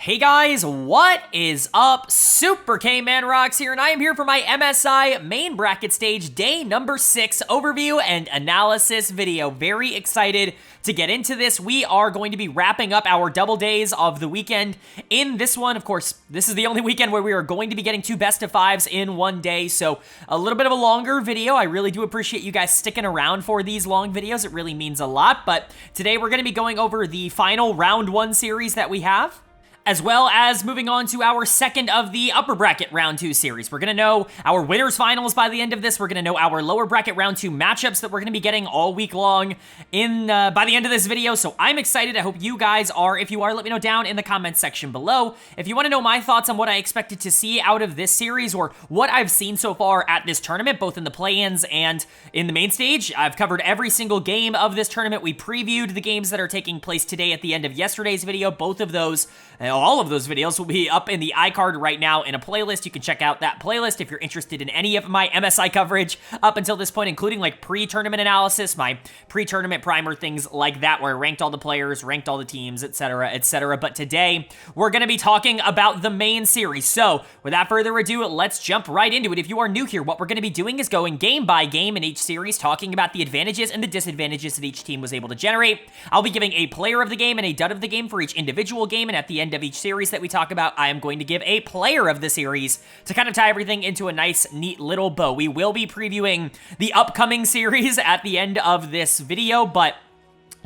Hey guys, what is up? Super K-Man Rocks here, and I am here for my MSI main bracket stage day number 6 overview and analysis video. Very excited to get into this. We are going to be wrapping up our double days of the weekend. In this one, of course, this is the only weekend where we are going to be getting 2 best of 5s in one day, so a little bit of a longer video. I really do appreciate you guys sticking around for these long videos. It really means a lot, but today we're going to be going over the final round 1 series that we have, as well as moving on to our second of the upper bracket round 2 series. We're going to know our winners finals by the end of this. We're going to know our lower bracket round 2 matchups that we're going to be getting all week long by the end of this video. So I'm excited. I hope you guys are. If you are, let me know down in the comments section below. If you want to know my thoughts on what I expected to see out of this series or what I've seen so far at this tournament, both in the play-ins and in the main stage, I've covered every single game of this tournament. We previewed the games that are taking place today at the end of yesterday's video. Both of those, all of those videos will be up in the iCard right now in a playlist. You can check out that playlist if you're interested in any of my MSI coverage up until this point, including like pre-tournament analysis, my pre-tournament primer, things like that, where I ranked all the players, ranked all the teams, etc., etc. But today, we're going to be talking about the main series. So, without further ado, let's jump right into it. If you are new here, what we're going to be doing is going game by game in each series, talking about the advantages and the disadvantages that each team was able to generate. I'll be giving a player of the game and a dud of the game for each individual game, and at the end of each series that we talk about, I am going to give a player of the series to kind of tie everything into a nice, neat little bow. We will be previewing the upcoming series at the end of this video, but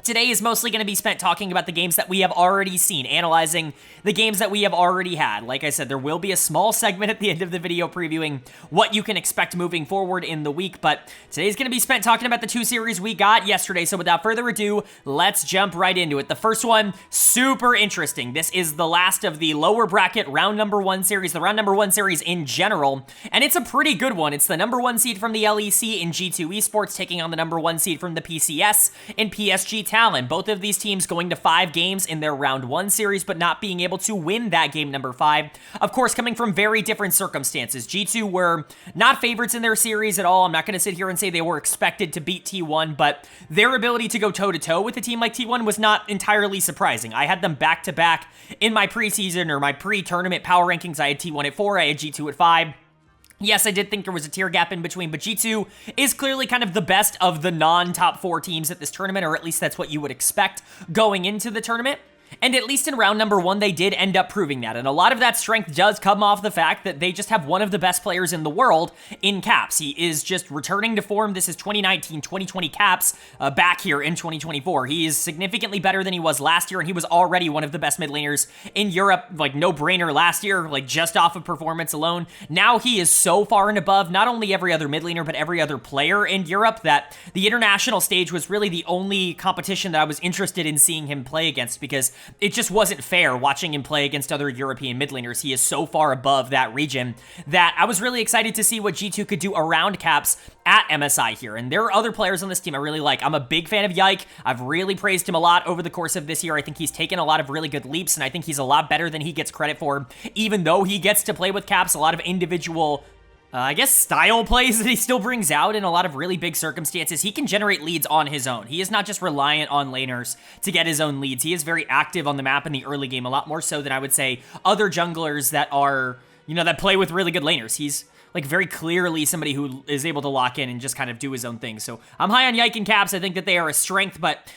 today is mostly going to be spent talking about the games that we have already seen, analyzing the games that we have already had. Like I said, there will be a small segment at the end of the video previewing what you can expect moving forward in the week, but today's going to be spent talking about the 2 series we got yesterday. So without further ado, let's jump right into it. The first one, super interesting. This is the last of the lower bracket round number 1 series, the round number 1 series in general, and it's a pretty good one. It's the number 1 seed from the LEC in G2 Esports taking on the number 1 seed from the PCS in PSG Talon. Both of these teams going to 5 games in their round 1 series, but not being able to win that game number 5. Of course, coming from very different circumstances. G2 were not favorites in their series at all. I'm not going to sit here and say they were expected to beat T1, but their ability to go toe-to-toe with a team like T1 was not entirely surprising. I had them back-to-back in my preseason or my pre-tournament power rankings. I had T1 at 4, I had G2 at 5. Yes, I did think there was a tier gap in between, but G2 is clearly kind of the best of the non-top 4 teams at this tournament, or at least that's what you would expect going into the tournament. And at least in round number 1, they did end up proving that. And a lot of that strength does come off the fact that they just have one of the best players in the world in Caps. He is just returning to form. This is 2019-2020 Caps back here in 2024. He is significantly better than he was last year, and he was already one of the best mid laners in Europe, like no-brainer last year, like just off of performance alone. Now he is so far and above not only every other mid laner, but every other player in Europe that the international stage was really the only competition that I was interested in seeing him play against, because it just wasn't fair watching him play against other European mid laners. He is so far above that region that I was really excited to see what G2 could do around Caps at MSI here. And there are other players on this team I really like. I'm a big fan of Yike. I've really praised him a lot over the course of this year. I think he's taken a lot of really good leaps, and I think he's a lot better than he gets credit for, even though he gets to play with Caps. A lot of individual I guess style plays that he still brings out in a lot of really big circumstances. He can generate leads on his own. He is not just reliant on laners to get his own leads. He is very active on the map in the early game, a lot more so than I would say other junglers that are, that play with really good laners. He's like very clearly somebody who is able to lock in and just kind of do his own thing. So I'm high on Yike and Caps. I think that they are a strength, but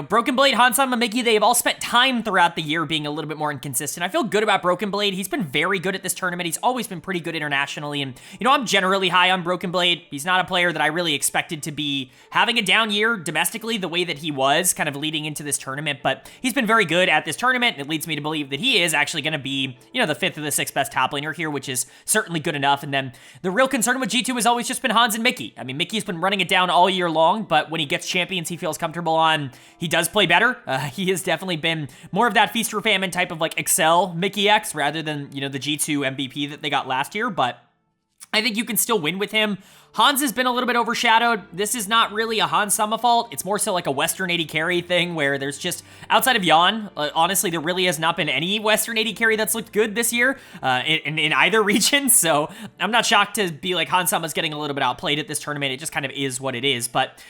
Broken Blade, Hansan, Mamiki, they have all spent time throughout the year being a little bit more inconsistent. I feel good about Broken Blade. He's been very good at this tournament. He's always been pretty good internationally, and, I'm generally high on Broken Blade. He's not a player that I really expected to be having a down year domestically the way that he was kind of leading into this tournament, but he's been very good at this tournament, and it leads me to believe that he is actually going to be, the 5th or the 6th best top laner here, which is certainly good enough. And then the real concern with G2 has always just been Hans and Mickey. I mean, Mickey's been running it down all year long, but when he gets champions he feels comfortable on, he does play better. He has definitely been more of that feast or famine type of like Excel Mickey X rather than, the G2 MVP that they got last year, but I think you can still win with him. Hans has been a little bit overshadowed. This is not really a Hans Sama fault. It's more so like a Western AD carry thing where there's just, outside of Yon, honestly, there really has not been any Western AD carry that's looked good this year in either region. So I'm not shocked to be like Hans Sama's getting a little bit outplayed at this tournament. It just kind of is what it is. But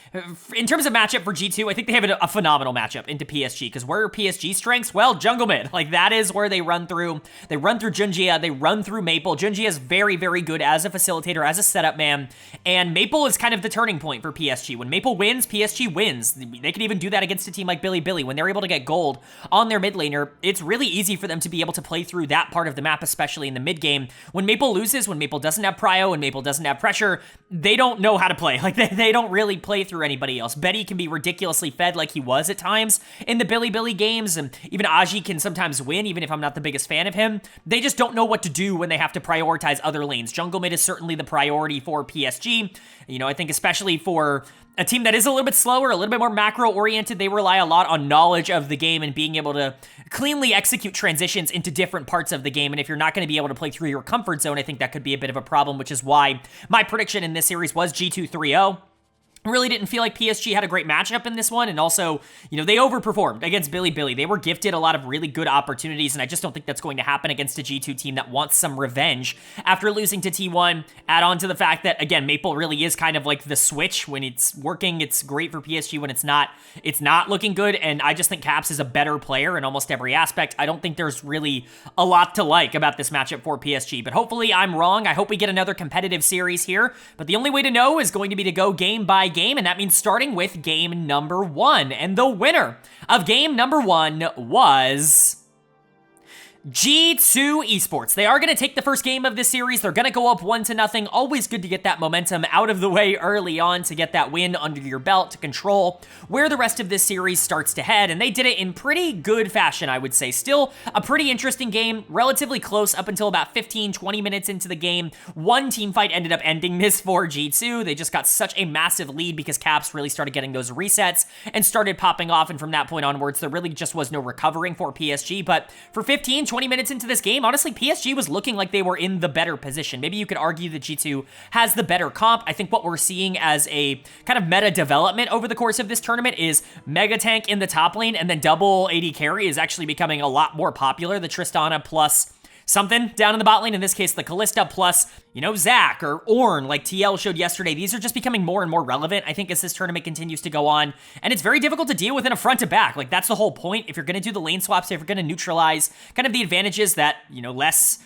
in terms of matchup for G2, I think they have a phenomenal matchup into PSG, because where are PSG strengths? Well, jungle mid. Like, that is where they run through. They run through Junjia. They run through Maple. Junjia is very, very good as a facilitator, as a setup man. And Maple is kind of the turning point for PSG. When Maple wins, PSG wins. They can even do that against a team like Bilibili. When they're able to get gold on their mid laner, it's really easy for them to be able to play through that part of the map, especially in the mid game. When Maple loses, when Maple doesn't have prio, when Maple doesn't have pressure, they don't know how to play. Like, they don't really play through anybody else. Betty can be ridiculously fed like he was at times in the Bilibili games, and even Aji can sometimes win, even if I'm not the biggest fan of him. They just don't know what to do when they have to prioritize other lanes. Jungle mid is certainly the priority for PSG. You know, I think especially for a team that is a little bit slower, a little bit more macro-oriented, they rely a lot on knowledge of the game and being able to cleanly execute transitions into different parts of the game. And if you're not going to be able to play through your comfort zone, I think that could be a bit of a problem, which is why my prediction in this series was G2 3-0. Really didn't feel like PSG had a great matchup in this one, and also, you know, they overperformed against Bilibili. They were gifted a lot of really good opportunities, and I just don't think that's going to happen against a G2 team that wants some revenge after losing to T1. Add on to the fact that, again, Maple really is kind of like the switch. When it's working, it's great for PSG. When it's not looking good, and I just think Caps is a better player in almost every aspect. I don't think there's really a lot to like about this matchup for PSG, but hopefully I'm wrong. I hope we get another competitive series here, but the only way to know is going to be to go game by game, and that means starting with game number 1. And the winner of game number 1 was G2 Esports. They are going to take the first game of this series. They're going to go up 1-0. Always good to get that momentum out of the way early on, to get that win under your belt, to control where the rest of this series starts to head. And they did it in pretty good fashion, I would say. Still a pretty interesting game, relatively close up until about 15-20 minutes into the game. One team fight ended up ending this for G2. They just got such a massive lead because Caps really started getting those resets and started popping off. And from that point onwards, there really just was no recovering for PSG. But for 15-20 minutes into this game, honestly, PSG was looking like they were in the better position. Maybe you could argue that G2 has the better comp. I think what we're seeing as a kind of meta development over the course of this tournament is Mega Tank in the top lane, and then double AD carry is actually becoming a lot more popular. The Tristana plus something down in the bot lane, in this case, the Callista plus, you know, Zac or Ornn, like TL showed yesterday. These are just becoming more and more relevant, I think, as this tournament continues to go on. And it's very difficult to deal with in a front to back. Like, that's the whole point. If you're going to do the lane swaps, if you're going to neutralize kind of the advantages that, you know, less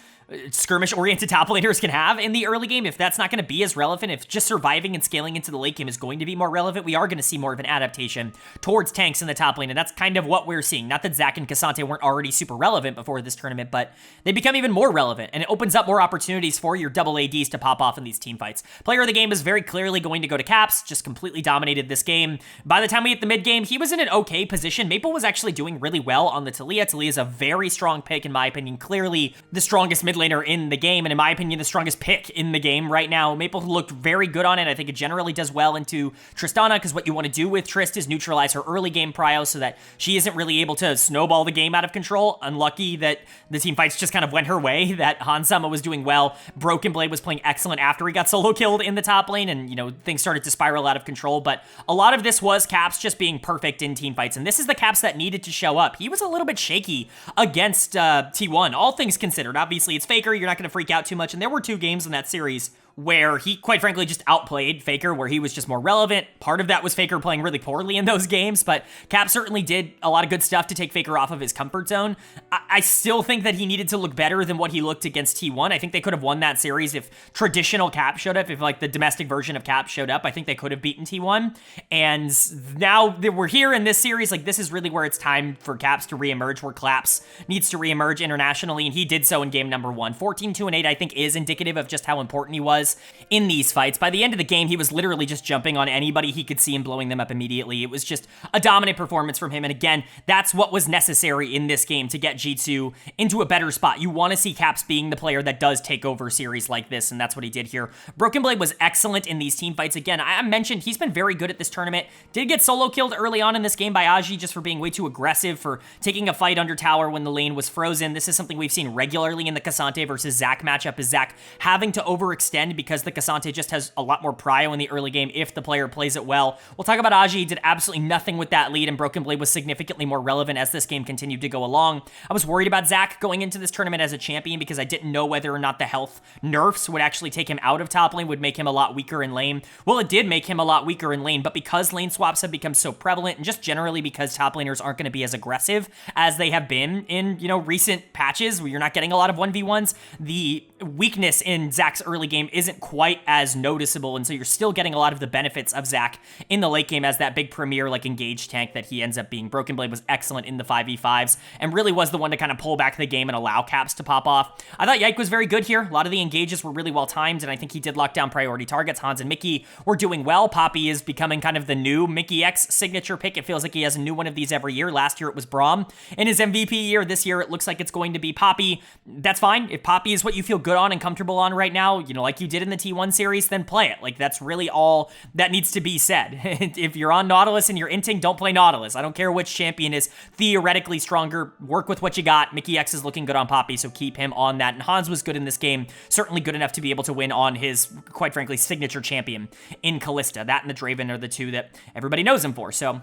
skirmish-oriented top laners can have in the early game, if that's not going to be as relevant, if just surviving and scaling into the late game is going to be more relevant, we are going to see more of an adaptation towards tanks in the top lane, and that's kind of what we're seeing. Not that Zac and Cassante weren't already super relevant before this tournament, but they become even more relevant, and it opens up more opportunities for your double ADs to pop off in these team fights. Player of the game is very clearly going to go to Caps, just completely dominated this game. By the time we hit the mid game, he was in an okay position. Maple was actually doing really well on the Taliyah. Taliyah is a very strong pick, in my opinion, clearly the strongest mid laner in the game, and in my opinion, the strongest pick in the game right now. Maple looked very good on it. I think it generally does well into Tristana, because what you want to do with Trist is neutralize her early game prio so that she isn't really able to snowball the game out of control. Unlucky that the team fights just kind of went her way, that Hans Sama was doing well. Broken Blade was playing excellent after he got solo killed in the top lane, and, you know, things started to spiral out of control, but a lot of this was Caps just being perfect in team fights, and this is the Caps that needed to show up. He was a little bit shaky against T1, all things considered. Obviously, it's Faker. You're not going to freak out too much, and there were 2 games in that series where he, quite frankly, just outplayed Faker, where he was just more relevant. Part of that was Faker playing really poorly in those games, but Cap certainly did a lot of good stuff to take Faker off of his comfort zone. I still think that he needed to look better than what he looked against T1. I think they could have won that series if traditional Cap showed up, if like the domestic version of Cap showed up. I think they could have beaten T1, and now that we're here in this series, like, this is really where it's time for Caps to reemerge, where Claps needs to reemerge internationally, and he did so in game number 1. 14-2-8, I think, is indicative of just how important he was in these fights. By the end of the game, he was literally just jumping on anybody he could see and blowing them up immediately. It was just a dominant performance from him, and again, that's what was necessary in this game to get G2 into a better spot. You want to see Caps being the player that does take over a series like this, and that's what he did here. Broken Blade was excellent in these team fights. Again, I mentioned he's been very good at this tournament. Did get solo killed early on in this game by Aji just for being way too aggressive, for taking a fight under tower when the lane was frozen. This is something we've seen regularly in the Cassante versus Zac matchup, is Zac having to overextend extend because the Cassante just has a lot more prio in the early game if the player plays it well. We'll talk about Aji. He did absolutely nothing with that lead, and Broken Blade was significantly more relevant as this game continued to go along. I was worried about Zach going into this tournament as a champion because I didn't know whether or not the health nerfs would actually take him out of top lane, would make him a lot weaker in lane. Well, it did make him a lot weaker in lane, but because lane swaps have become so prevalent, and just generally because top laners aren't going to be as aggressive as they have been in, recent patches where you're not getting a lot of 1v1s, the weakness in Zach's early game isn't quite as noticeable, and so you're still getting a lot of the benefits of Zach in the late game as that big premier, engage tank that he ends up being. Broken Blade was excellent in the 5v5s and really was the one to kind of pull back the game and allow caps to pop off. I thought Yike was very good here. A lot of the engages were really well timed, and I think he did lock down priority targets. Hans and Mickey were doing well. Poppy is becoming kind of the new Mickey X signature pick. It feels like he has a new one of these every year. Last year it was Braum in his MVP year. This year it looks like it's going to be Poppy. That's fine. If Poppy is what you feel good on and comfortable on right now, like you did in the T1 series, then play it. That's really all that needs to be said. If you're on Nautilus and you're inting, don't play Nautilus. I don't care which champion is theoretically stronger. Work with what you got. Mickey X is looking good on Poppy, so keep him on that. And Hans was good in this game. Certainly good enough to be able to win on his, quite frankly, signature champion in Kalista. That and the Draven are the two that everybody knows him for. So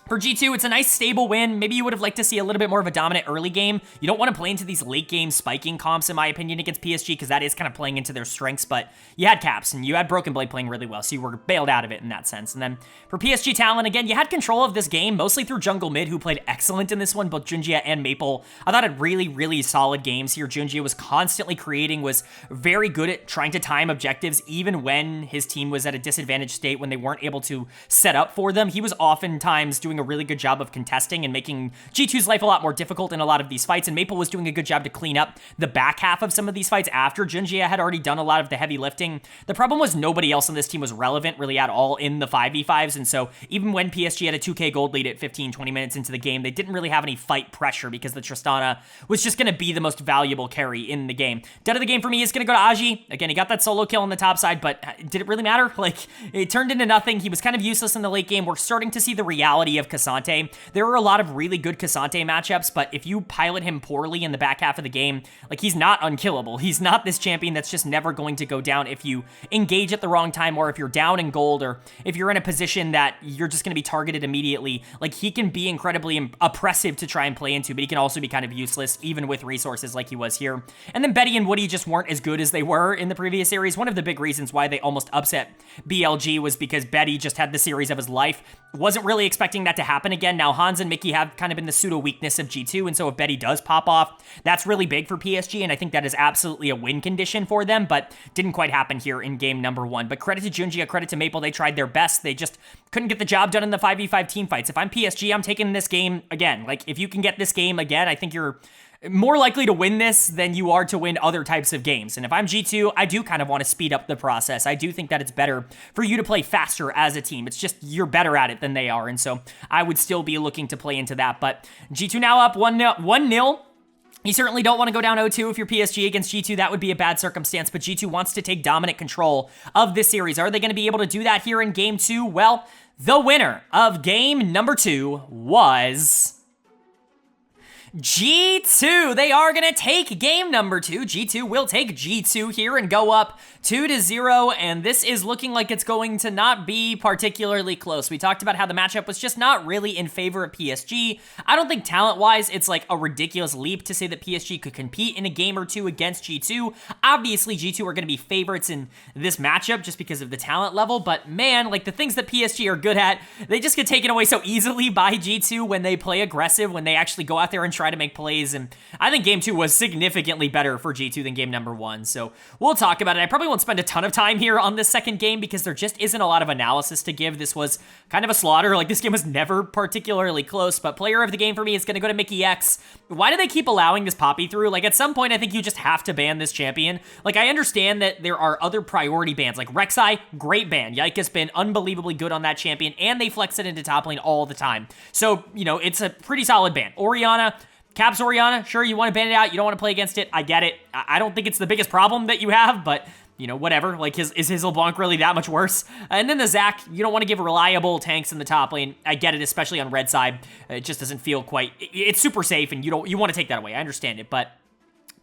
for G2, it's a nice stable win. Maybe you would have liked to see a little bit more of a dominant early game. You don't want to play into these late game spiking comps, in my opinion, against PSG, because that is kind of playing into their strengths, but you had Caps and you had Broken Blade playing really well, so you were bailed out of it in that sense. And then for PSG Talon, again, you had control of this game, mostly through Jungle Mid, who played excellent in this one, both Junjia and Maple. I thought had really, really solid games here. Junjia was constantly creating, was very good at trying to time objectives, even when his team was at a disadvantaged state, when they weren't able to set up for them. He was oftentimes doing a really good job of contesting and making G2's life a lot more difficult in a lot of these fights, and Maple was doing a good job to clean up the back half of some of these fights after Junjia had already done a lot of the heavy lifting. The problem was nobody else on this team was relevant really at all in the 5v5s, and so even when PSG had a 2k gold lead at 15-20 minutes into the game, they didn't really have any fight pressure because the Tristana was just going to be the most valuable carry in the game. Dead of the game for me is going to go to Aji. Again, he got that solo kill on the top side, but did it really matter? It turned into nothing. He was kind of useless in the late game. We're starting to see the reality of Cassante. There are a lot of really good Cassante matchups, but if you pilot him poorly in the back half of the game, he's not unkillable. He's not this champion that's just never going to go down if you engage at the wrong time, or if you're down in gold, or if you're in a position that you're just going to be targeted immediately. He can be incredibly oppressive to try and play into, but he can also be kind of useless, even with resources like he was here. And then Betty and Woody just weren't as good as they were in the previous series. One of the big reasons why they almost upset BLG was because Betty just had the series of his life. Wasn't really expecting that to happen again. Now, Hans and Mickey have kind of been the pseudo-weakness of G2, and so if Betty does pop off, that's really big for PSG, and I think that is absolutely a win condition for them, but didn't quite happen here in game number 1. But credit to Junjia, credit to Maple, they tried their best. They just couldn't get the job done in the 5v5 team fights. If I'm PSG, I'm taking this game again. If you can get this game again, I think you're more likely to win this than you are to win other types of games. And if I'm G2, I do kind of want to speed up the process. I do think that it's better for you to play faster as a team. It's just you're better at it than they are. And so I would still be looking to play into that. But G2 now up 1-0. You certainly don't want to go down 0-2 if you're PSG against G2. That would be a bad circumstance, but G2 wants to take dominant control of this series. Are they going to be able to do that here in game 2? Well, the winner of game number 2 was G2. They are going to take game number 2. G2 will take G2 here and go up 2-0, and this is looking like it's going to not be particularly close. We talked about how the matchup was just not really in favor of PSG. I don't think talent-wise it's a ridiculous leap to say that PSG could compete in a game or two against G2. Obviously, G2 are going to be favorites in this matchup just because of the talent level, but man, the things that PSG are good at, they just get taken away so easily by G2 when they play aggressive, when they actually go out there and try to make plays, and I think game 2 was significantly better for G2 than game number 1, so we'll talk about it. I probably won't spend a ton of time here on this second game because there just isn't a lot of analysis to give. This was kind of a slaughter. This game was never particularly close, but player of the game for me is going to go to Mickey X. Why do they keep allowing this Poppy through? At some point, I think you just have to ban this champion. I understand that there are other priority bans, Rek'Sai, great ban. Yike has been unbelievably good on that champion, and they flex it into top lane all the time. So, it's a pretty solid ban. Orianna, Caps Orianna, sure, you want to ban it out, you don't want to play against it, I get it. I don't think it's the biggest problem that you have, but whatever. Is his LeBlanc really that much worse? And then the Zac, you don't want to give reliable tanks in the top lane. I get it, especially on red side. It just doesn't feel quite, it's super safe, and you want to take that away. I understand it, but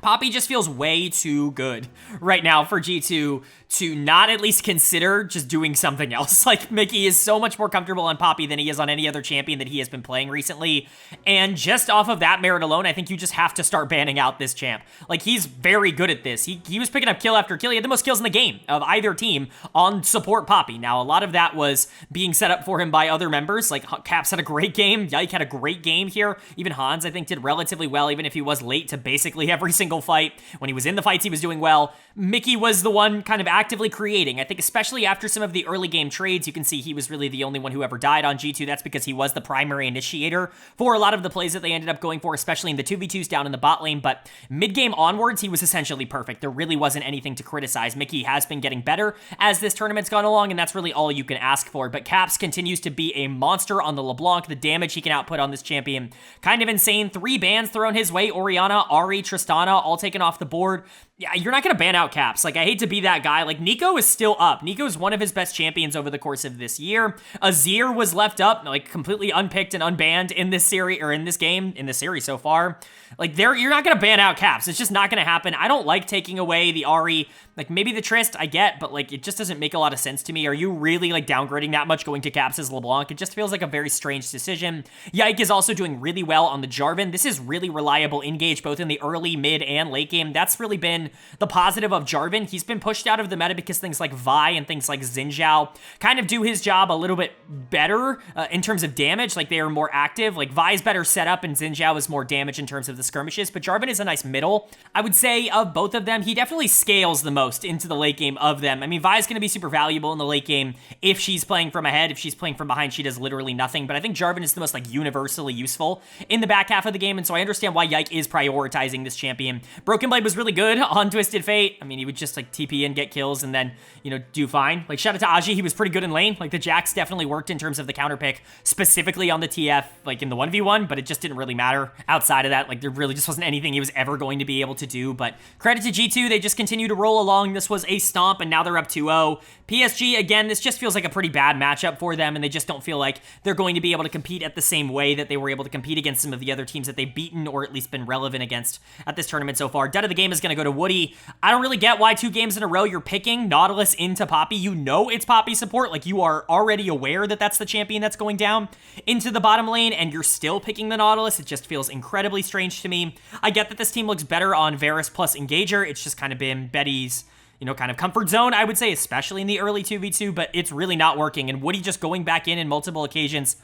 Poppy just feels way too good right now for G2 to not at least consider just doing something else. Like, Mickey is so much more comfortable on Poppy than he is on any other champion that he has been playing recently. And just off of that merit alone, I think you just have to start banning out this champ. Like, he's very good at this. He was picking up kill after kill. He had the most kills in the game of either team on support Poppy. Now, a lot of that was being set up for him by other members. Like, Caps had a great game. Yike had a great game here. Even Hans, I think, did relatively well, even if he was late to basically every single fight. When he was in the fights, he was doing well. Mickey was the one kind of actively creating. I think especially after some of the early game trades, you can see he was really the only one who ever died on G2. That's because he was the primary initiator for a lot of the plays that they ended up going for, especially in the 2v2s down in the bot lane. But mid-game onwards, he was essentially perfect. There really wasn't anything to criticize. Mickey has been getting better as this tournament's gone along, and that's really all you can ask for. But Caps continues to be a monster on the LeBlanc. The damage he can output on this champion, kind of insane. 3 bans thrown his way. Orianna, Ahri, Tristana, all taken off the board. Yeah, you're not going to ban out Caps. Like, I hate to be that guy. Like, Nico is still up. Nico's one of his best champions over the course of this year. Azir was left up, like, completely unpicked and unbanned in this series, or in this game, in this series so far. Like, you're not going to ban out Caps. It's just not going to happen. I don't like taking away the Ahri. Like, maybe the Trist, I get, but, like, it just doesn't make a lot of sense to me. Are you really, like, downgrading that much going to Caps as LeBlanc? It just feels like a very strange decision. Yike is also doing really well on the Jarvan. This is really reliable engage, both in the early, mid, and late game. That's really been the positive of Jarvan. He's been pushed out of the meta because things like Vi and things like Xin Zhao kind of do his job a little bit better in terms of damage. Like, they are more active. Like, Vi's better set up, and Xin Zhao is more damage in terms of the skirmishes, but Jarvan is a nice middle. I would say of both of them, he definitely scales the most into the late game of them. I mean, Vi's going to be super valuable in the late game if she's playing from ahead. If she's playing from behind, she does literally nothing, but I think Jarvan is the most, like, universally useful in the back half of the game, and so I understand why Yike is prioritizing this champion. Broken Blade was really good on Twisted Fate. I mean, he would just, like, TP and get kills and then, you know, do fine. Like, shout out to Aji, he was pretty good in lane. Like, the Jax definitely worked in terms of the counter pick, specifically on the TF, like, in the 1v1, but it just didn't really matter outside of that. Like, there really just wasn't anything he was ever going to be able to do, but credit to G2, they just continue to roll along. This was a stomp, and now they're up 2-0. PSG, again, this just feels like a pretty bad matchup for them, and they just don't feel like they're going to be able to compete at the same way that they were able to compete against some of the other teams that they've beaten or at least been relevant against at this tournament so far. Dead of the game is going to go to Woody. I don't really get why 2 games in a row you're picking Nautilus into Poppy. You know it's Poppy support. Like, you are already aware that that's the champion that's going down into the bottom lane, and you're still picking the Nautilus. It just feels incredibly strange to me. I get that this team looks better on Varus plus Engager. It's just kind of been Betty's, you know, kind of comfort zone, I would say, especially in the early 2v2, but it's really not working. And Woody just going back in multiple occasions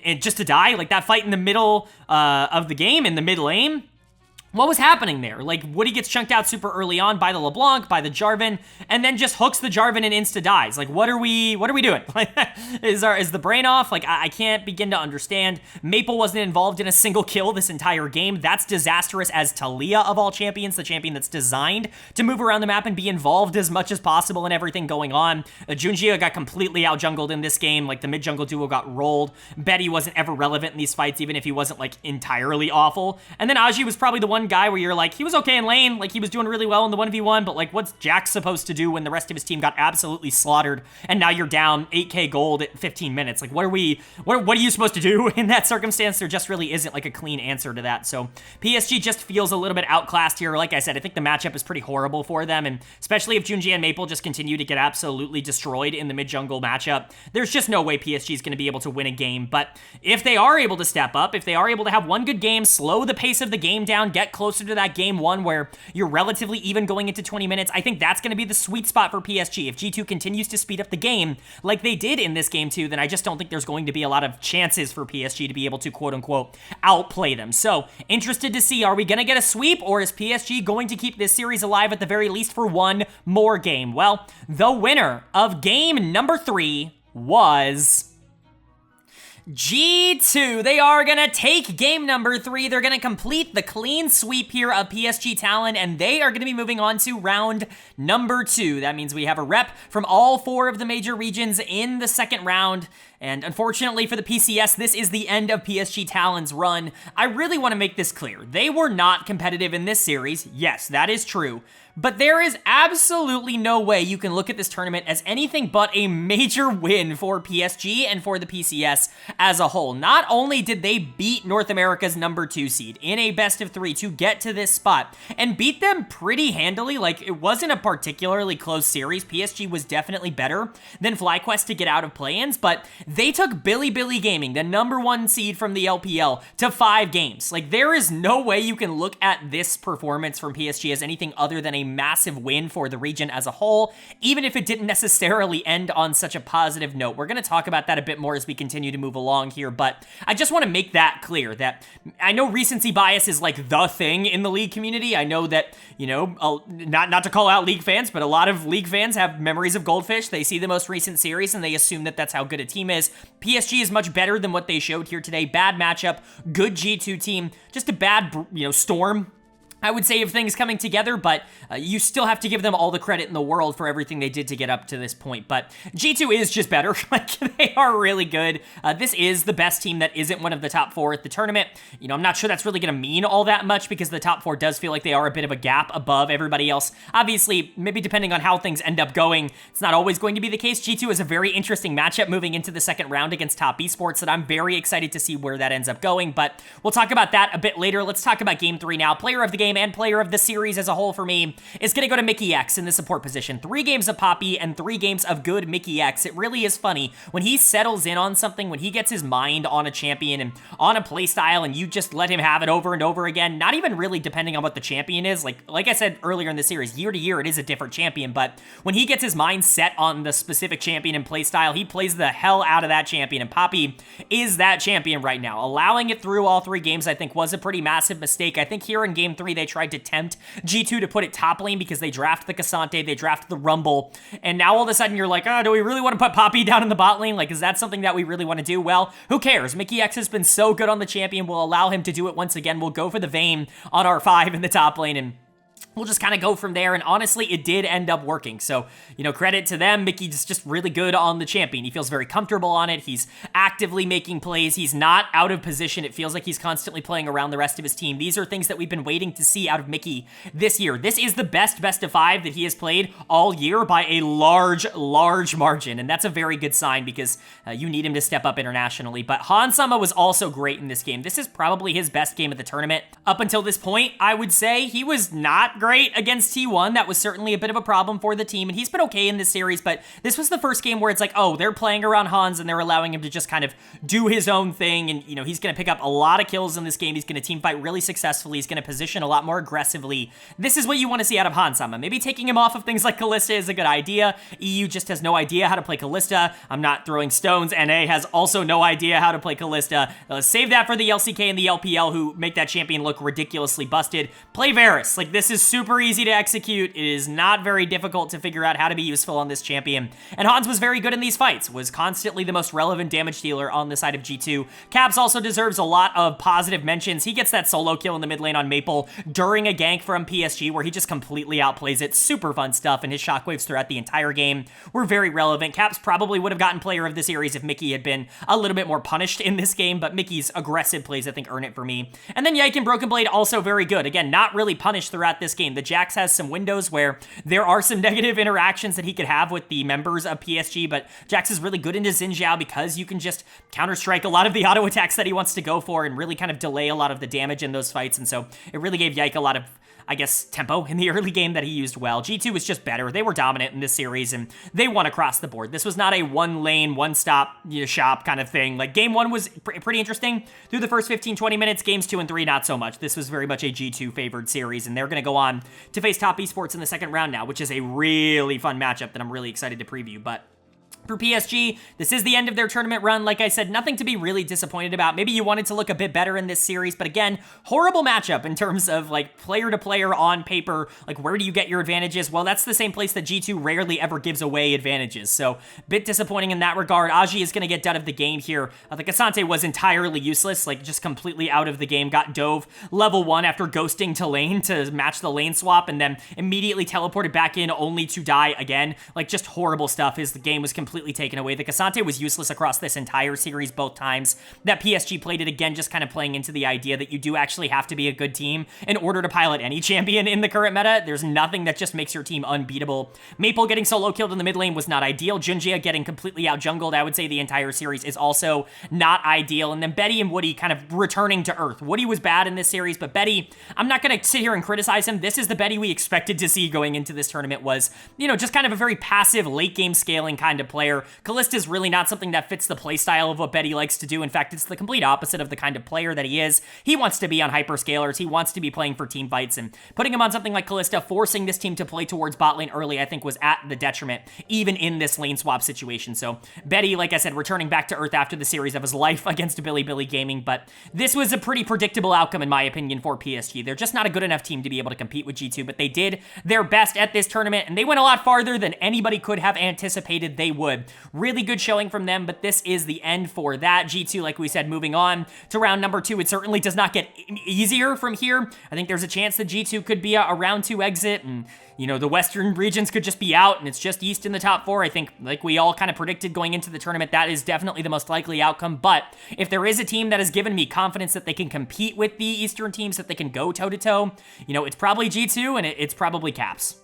and just to die, like that fight in the middle of the game, in the mid lane. What was happening there? Like, Woody gets chunked out super early on by the LeBlanc, by the Jarvan, and then just hooks the Jarvan and insta-dies. Like, what are we doing? Is the brain off? Like, I can't begin to understand. Maple wasn't involved in a single kill this entire game. That's disastrous as Talia of all champions, the champion that's designed to move around the map and be involved as much as possible in everything going on. Junjia got completely out-jungled in this game. Like, the mid-jungle duo got rolled. Betty wasn't ever relevant in these fights, even if he wasn't, like, entirely awful. And then Aji was probably the one guy where you're like, he was okay in lane, like he was doing really well in the 1v1, but like, what's Jax supposed to do when the rest of his team got absolutely slaughtered and now you're down 8k gold at 15 minutes? Like, what are you supposed to do in that circumstance? There just really isn't like a clean answer to that. So PSG just feels a little bit outclassed here. Like I said, I think the matchup is pretty horrible for them, and especially if Junji and Maple just continue to get absolutely destroyed in the mid-jungle matchup, there's just no way PSG is going to be able to win a game. But if they are able to step up, if they are able to have one good game, slow the pace of the game down, get closer to that game 1 where you're relatively even going into 20 minutes, I think that's going to be the sweet spot for PSG. If G2 continues to speed up the game like they did in this game 2, then I just don't think there's going to be a lot of chances for PSG to be able to quote-unquote outplay them. So, interested to see, are we going to get a sweep, or is PSG going to keep this series alive at the very least for one more game? Well, the winner of game number 3 was G2. They are going to take game number 3. They're going to complete the clean sweep here of PSG Talon, and they are going to be moving on to round number 2. That means we have a rep from all 4 of the major regions in the second round. And unfortunately for the PCS, this is the end of PSG Talon's run. I really want to make this clear. They were not competitive in this series. Yes, that is true. But there is absolutely no way you can look at this tournament as anything but a major win for PSG and for the PCS as a whole. Not only did they beat North America's number 2 seed in a best of 3 to get to this spot and beat them pretty handily, like it wasn't a particularly close series. PSG was definitely better than FlyQuest to get out of play-ins, but they took Bilibili Gaming, the number 1 seed from the LPL, to 5 games. Like there is no way you can look at this performance from PSG as anything other than a massive win for the region as a whole, even if it didn't necessarily end on such a positive note. We're going to talk about that a bit more as we continue to move along here, but I just want to make that clear that I know recency bias is like the thing in the League community. I know that, you know, not to call out League fans, but a lot of League fans have memories of Goldfish. They see the most recent series and they assume that that's how good a team is. PSG is much better than what they showed here today. Bad matchup, good G2 team, just a bad, you know, storm, I would say, of things coming together, but you still have to give them all the credit in the world for everything they did to get up to this point. But G2 is just better. Like, they are really good. This is the best team that isn't one of the top 4 at the tournament. You know, I'm not sure that's really going to mean all that much because the top 4 does feel like they are a bit of a gap above everybody else. Obviously, maybe depending on how things end up going, it's not always going to be the case. G2 is a very interesting matchup moving into the second round against top Esports that I'm very excited to see where that ends up going, but we'll talk about that a bit later. Let's talk about Game 3 now. Player of the game and player of the series as a whole for me is going to go to Mickey X in the support position. 3 games of Poppy and 3 games of good Mickey X. It really is funny when he settles in on something, when he gets his mind on a champion and on a playstyle and you just let him have it over and over again, not even really depending on what the champion is. Like I said earlier in the series, year to year it is a different champion, but when he gets his mind set on the specific champion and playstyle, he plays the hell out of that champion, and Poppy is that champion right now. Allowing it through all 3 games I think was a pretty massive mistake. I think here in Game 3 they tried to tempt G2 to put it top lane because they draft the Cassante, they draft the Rumble, and now all of a sudden you're like, oh, do we really want to put Poppy down in the bot lane? Like, is that something that we really want to do? Well, who cares? Mickey X has been so good on the champion, we'll allow him to do it once again. We'll go for the Vayne on R5 in the top lane, and we'll just kind of go from there, and honestly, it did end up working. So, you know, credit to them. Mickey's just really good on the champion. He feels very comfortable on it. He's actively making plays. He's not out of position. It feels like he's constantly playing around the rest of his team. These are things that we've been waiting to see out of Mickey this year. This is the best of 5 that he has played all year by a large margin, and that's a very good sign because you need him to step up internationally. But Hansama was also great in this game. This is probably his best game of the tournament. Up until this point, I would say he was not great against T1. That was certainly a bit of a problem for the team, and he's been okay in this series, but this was the first game where it's like, oh, they're playing around Hans and they're allowing him to just kind of do his own thing, and, you know, he's going to pick up a lot of kills in this game. He's going to team fight really successfully. He's going to position a lot more aggressively. This is what you want to see out of Hansama. Maybe taking him off of things like Kalista is a good idea. EU just has no idea how to play Kalista. I'm not throwing stones. NA has also no idea how to play Kalista. Save that for the LCK and the LPL, who make that champion look ridiculously busted. Play Varus. Like, this is super easy to execute. It is not very difficult to figure out how to be useful on this champion. And Hans was very good in these fights, was constantly the most relevant damage dealer on the side of G2. Caps also deserves a lot of positive mentions. He gets that solo kill in the mid lane on Maple during a gank from PSG where he just completely outplays it. Super fun stuff, and his shockwaves throughout the entire game were very relevant. Caps probably would have gotten player of the series if Mickey had been a little bit more punished in this game, but Mickey's aggressive plays, I think, earn it for me. And then Yike and Broken Blade also very good. Again, not really punished throughout this game. The Jax has some windows where there are some negative interactions that he could have with the members of PSG, but Jax is really good into Xin Zhao because you can just counter-strike a lot of the auto attacks that he wants to go for and really kind of delay a lot of the damage in those fights, and so it really gave Yike a lot of, I guess, tempo in the early game that he used well. G2 was just better. They were dominant in this series, and they won across the board. This was not a one-lane, one-stop, shop kind of thing. Like, game 1 was pretty interesting through the first 15-20 minutes. Games 2 and 3, not so much. This was very much a G2-favored series, and they're going to go on to face top Esports in the second round now, which is a really fun matchup that I'm really excited to preview. But for PSG, this is the end of their tournament run. Like I said, nothing to be really disappointed about. Maybe you wanted to look a bit better in this series, but again, horrible matchup in terms of, like, player to player on paper. Like, where do you get your advantages? Well, that's the same place that G2 rarely ever gives away advantages, so bit disappointing in that regard. Aji is going to get done of the game here. The Cassante was entirely useless, like, just completely out of the game. Got dove level 1 after ghosting to lane to match the lane swap, and then immediately teleported back in only to die again. Like, just horrible stuff. The game was completely completely taken away. The Cassante was useless across this entire series both times that PSG played it, again, just kind of playing into the idea that you do actually have to be a good team in order to pilot any champion in the current meta. There's nothing that just makes your team unbeatable. Maple getting solo killed in the mid lane was not ideal. Junjia getting completely out jungled, I would say the entire series is also not ideal. And then Betty and Woody kind of returning to earth. Woody was bad in this series, but Betty, I'm not going to sit here and criticize him. This is the Betty we expected to see going into this tournament. Was, you know, just kind of a very passive late game scaling kind of player. Kalista is really not something that fits the playstyle of what Betty likes to do. In fact, it's the complete opposite of the kind of player that he is. He wants to be on hyperscalers. He wants to be playing for team fights, and putting him on something like Kalista, forcing this team to play towards bot lane early, I think was at the detriment, even in this lane swap situation. So Betty, like I said, returning back to earth after the series of his life against Bilibili Gaming, but this was a pretty predictable outcome in my opinion for PSG. They're just not a good enough team to be able to compete with G2, but they did their best at this tournament, and they went a lot farther than anybody could have anticipated they would. Really good showing from them, but this is the end for that. G2, like we said, moving on to round number 2. It certainly does not get easier from here. I think there's a chance that G2 could be a round 2 exit, and you know, the western regions could just be out and it's just East in the top 4. I think, like we all kind of predicted going into the tournament, that is definitely the most likely outcome. But if there is a team that has given me confidence that they can compete with the Eastern teams, that they can go toe-to-toe, you know, it's probably G2 and it's probably Caps.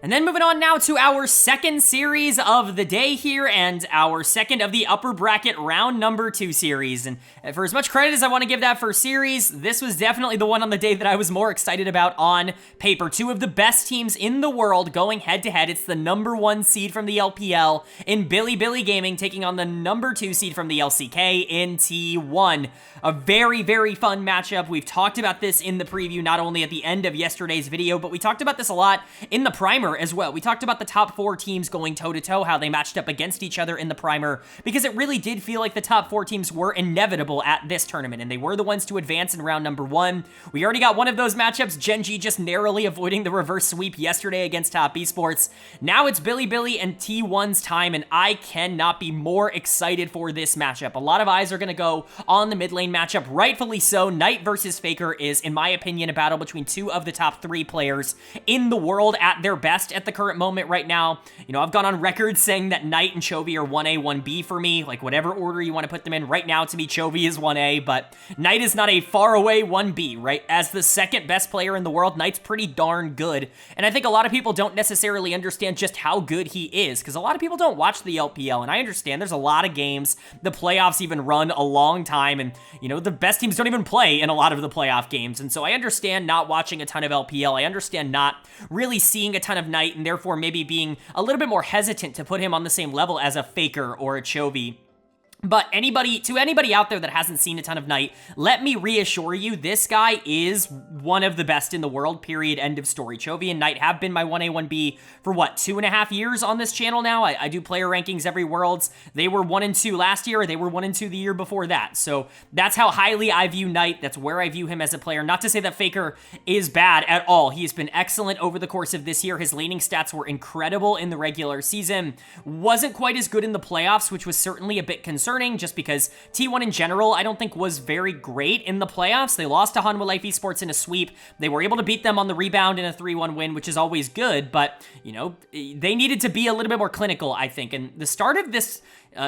And then moving on now to our second series of the day here, and our second of the upper bracket round number 2 series. And for as much credit as I want to give that first series, this was definitely the one on the day that I was more excited about on paper. 2 of the best teams in the world going head to head. It's the number 1 seed from the LPL in Bilibili Gaming taking on the number 2 seed from the LCK in T1. A very, very fun matchup. We've talked about this in the preview, not only at the end of yesterday's video, but we talked about this a lot in the primer as well. We talked about the top 4 teams going toe-to-toe, how they matched up against each other in the primer, because it really did feel like the top 4 teams were inevitable at this tournament, and they were the ones to advance in round number 1. We already got one of those matchups, Gen.G just narrowly avoiding the reverse sweep yesterday against Top Esports. Now it's Bilibili and T1's time, and I cannot be more excited for this matchup. A lot of eyes are going to go on the mid lane matchup, rightfully so. Knight versus Faker is, in my opinion, a battle between 2 of the top 3 players in the world at their best at the current moment right now. You know, I've gone on record saying that Knight and Chovy are 1A, 1B for me, like whatever order you want to put them in. Right now, to me, Chovy is 1A, but Knight is not a far away 1B, right? As the second best player in the world, Knight's pretty darn good, and I think a lot of people don't necessarily understand just how good he is, because a lot of people don't watch the LPL, and I understand there's a lot of games. The playoffs even run a long time, and you know, the best teams don't even play in a lot of the playoff games, and so I understand not watching a ton of LPL. I understand not really seeing a ton of Knight, and therefore maybe being a little bit more hesitant to put him on the same level as a Faker or a Chovy. But to anybody out there that hasn't seen a ton of Knight, let me reassure you, this guy is one of the best in the world, period, end of story. Chovy and Knight have been my 1A, 1B for what, 2.5 years on this channel now? I do player rankings every Worlds. They were 1 and 2 last year, or they were 1 and 2 the year before that. So that's how highly I view Knight. That's where I view him as a player. Not to say that Faker is bad at all. He's been excellent over the course of this year. His laning stats were incredible in the regular season. Wasn't quite as good in the playoffs, which was certainly a bit concerning, just because T1 in general, I don't think was very great in the playoffs. They lost to Hanwha Life Esports in a sweep. They were able to beat them on the rebound in a 3-1 win, which is always good, but, you know, they needed to be a little bit more clinical, I think. And the start of this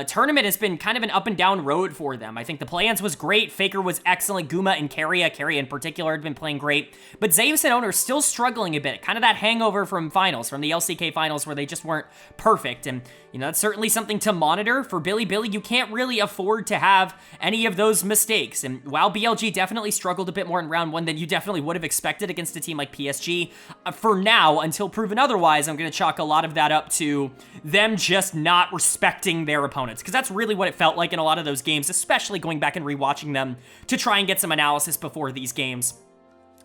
tournament has been kind of an up and down road for them. I think the play-ins was great. Faker was excellent. Guma and Carry in particular had been playing great. But Zeus and Owner still struggling a bit. Kind of that hangover from finals, from the LCK finals, where they just weren't perfect. And, you know, that's certainly something to monitor. For Bilibili, you can't really afford to have any of those mistakes. And while BLG definitely struggled a bit more in round 1 than you definitely would have expected against a team like PSG, for now, until proven otherwise, I'm going to chalk a lot of that up to them just not respecting their opponents, because that's really what it felt like in a lot of those games, especially going back and rewatching them to try and get some analysis before these games.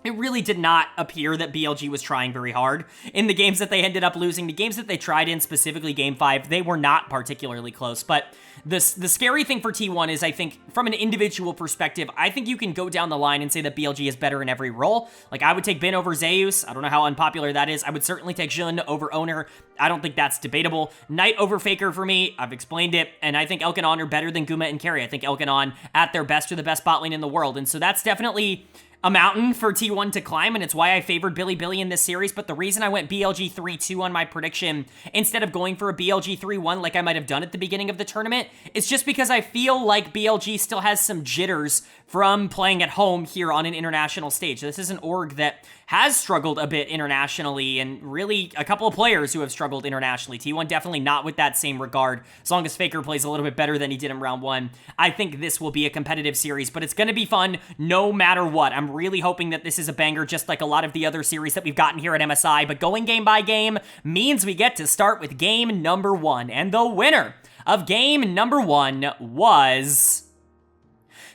It really did not appear that BLG was trying very hard in the games that they ended up losing. The games that they tried in, specifically Game 5, they were not particularly close. But the scary thing for T1 is, I think, from an individual perspective, I think you can go down the line and say that BLG is better in every role. Like, I would take Bin over Zeus. I don't know how unpopular that is. I would certainly take Jun over Owner. I don't think that's debatable. Knight over Faker for me. I've explained it. And I think Elkanon are better than Guma and Carry. I think Elkanon, at their best, are the best bot lane in the world. And so that's definitely a mountain for T1 to climb, and it's why I favored Bilibili in this series, but the reason I went BLG 3-2 on my prediction instead of going for a BLG 3-1 like I might have done at the beginning of the tournament is just because I feel like BLG still has some jitters from playing at home here on an international stage. This is an org that has struggled a bit internationally, and really a couple of players who have struggled internationally. T1 definitely not with that same regard. As long as Faker plays a little bit better than he did in round 1, I think this will be a competitive series, but it's going to be fun no matter what. I'm really hoping that this is a banger, just like a lot of the other series that we've gotten here at MSI, but going game by game means we get to start with game number 1, and the winner of game number 1 was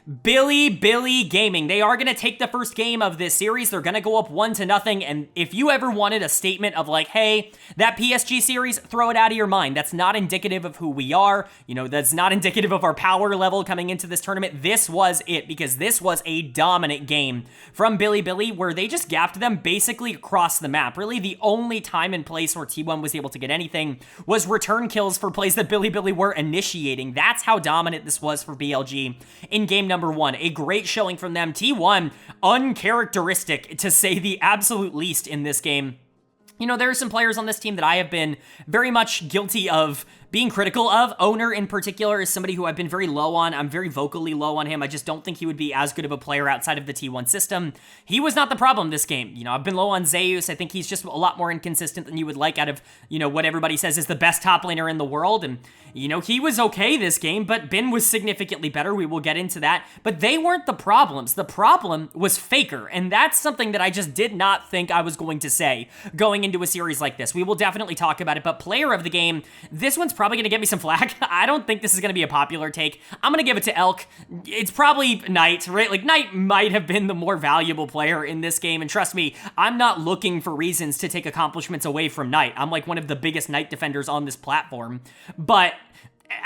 Bilibili Gaming. They are going to take the first game of this series. They're going to go up 1-0, and if you ever wanted a statement of like, hey, that PSG series, throw it out of your mind. That's not indicative of who we are. You know, that's not indicative of our power level coming into this tournament. This was it, because this was a dominant game from Bilibili where they just gapped them basically across the map. Really, the only time and place where T1 was able to get anything was return kills for plays that Bilibili were initiating. That's how dominant this was for BLG in game number 1. A great showing from them. T1, uncharacteristic to say the absolute least in this game. You know, there are some players on this team that I have been very much guilty of being critical of. Owner in particular is somebody who I've been very low on. I'm very vocally low on him. I just don't think he would be as good of a player outside of the T1 system. He was not the problem this game. You know, I've been low on Zeus. I think he's just a lot more inconsistent than you would like out of, you know, what everybody says is the best top laner in the world. And, you know, he was okay this game, but Bin was significantly better. We will get into that. But they weren't the problems. The problem was Faker. And that's something that I just did not think I was going to say going into a series like this. We will definitely talk about it. But player of the game, this one's probably going to get me some flack. I don't think this is going to be a popular take. I'm going to give it to Elk. It's probably Knight, right? Like, Knight might have been the more valuable player in this game, and trust me, I'm not looking for reasons to take accomplishments away from Knight. I'm like one of the biggest Knight defenders on this platform, but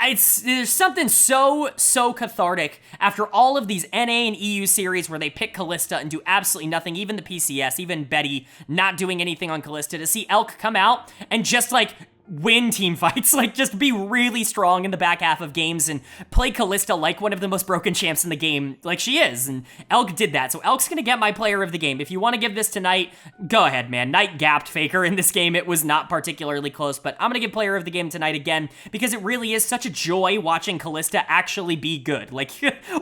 there's something so cathartic after all of these NA and EU series where they pick Kalista and do absolutely nothing, even the PCS, even Betty not doing anything on Kalista, to see Elk come out and just like win team fights, like just be really strong in the back half of games and play Kalista like one of the most broken champs in the game, like she is, and Elk did that. So Elk's gonna get my player of the game. If you want to give this to Knight, go ahead, man. Knight gapped Faker in this game. It was not particularly close, but I'm gonna give player of the game to Knight again because it really is such a joy watching Kalista actually be good. Like,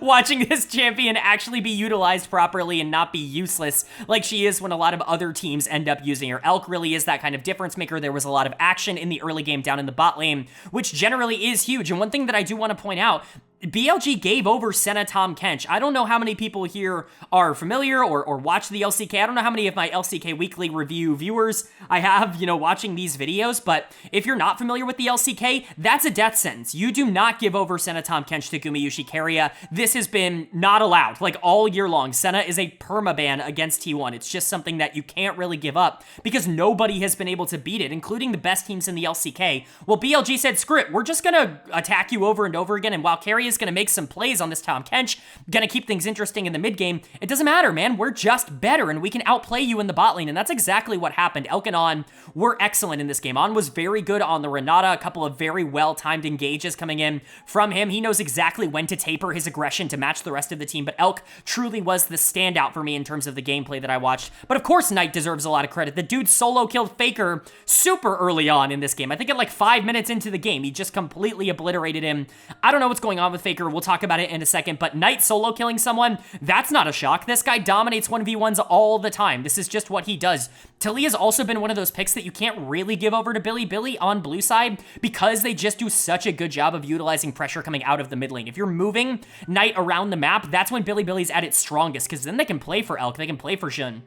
watching this champion actually be utilized properly and not be useless like she is when a lot of other teams end up using her. Elk really is that kind of difference maker. There was a lot of action in the early game down in the bot lane, which generally is huge. And one thing that I do want to point out, BLG gave over Senna Tahm Kench. I don't know how many people here are familiar or watch the LCK. I don't know how many of my LCK Weekly Review viewers I have, you know, watching these videos, but if you're not familiar with the LCK, that's a death sentence. You do not give over Senna Tahm Kench to Gumayusi Keria. This has been not allowed, like, all year long. Senna is a permaban against T1. It's just something that you can't really give up because nobody has been able to beat it, including the best teams in the LCK. Well, BLG said, screw it, we're just gonna attack you over and over again, and while Keria is going to make some plays on this Tahm Kench, going to keep things interesting in the mid game, it doesn't matter, man. We're just better, and we can outplay you in the bot lane, and that's exactly what happened. Elk and On were excellent in this game. On was very good on the Renata, a couple of very well-timed engages coming in from him. He knows exactly when to taper his aggression to match the rest of the team, but Elk truly was the standout for me in terms of the gameplay that I watched. But of course, Knight deserves a lot of credit. The dude solo killed Faker super early on in this game. I think at like 5 minutes into the game, he just completely obliterated him. I don't know what's going on with Faker. We'll talk about it in a second, but Knight solo killing someone, that's not a shock. This guy dominates 1v1s all the time. This is just what he does. Tilly has also been one of those picks that you can't really give over to Bilibili on blue side because they just do such a good job of utilizing pressure coming out of the mid lane. If you're moving Knight around the map, that's when Bilibili's at its strongest, because then they can play for Elk, they can play for Jun.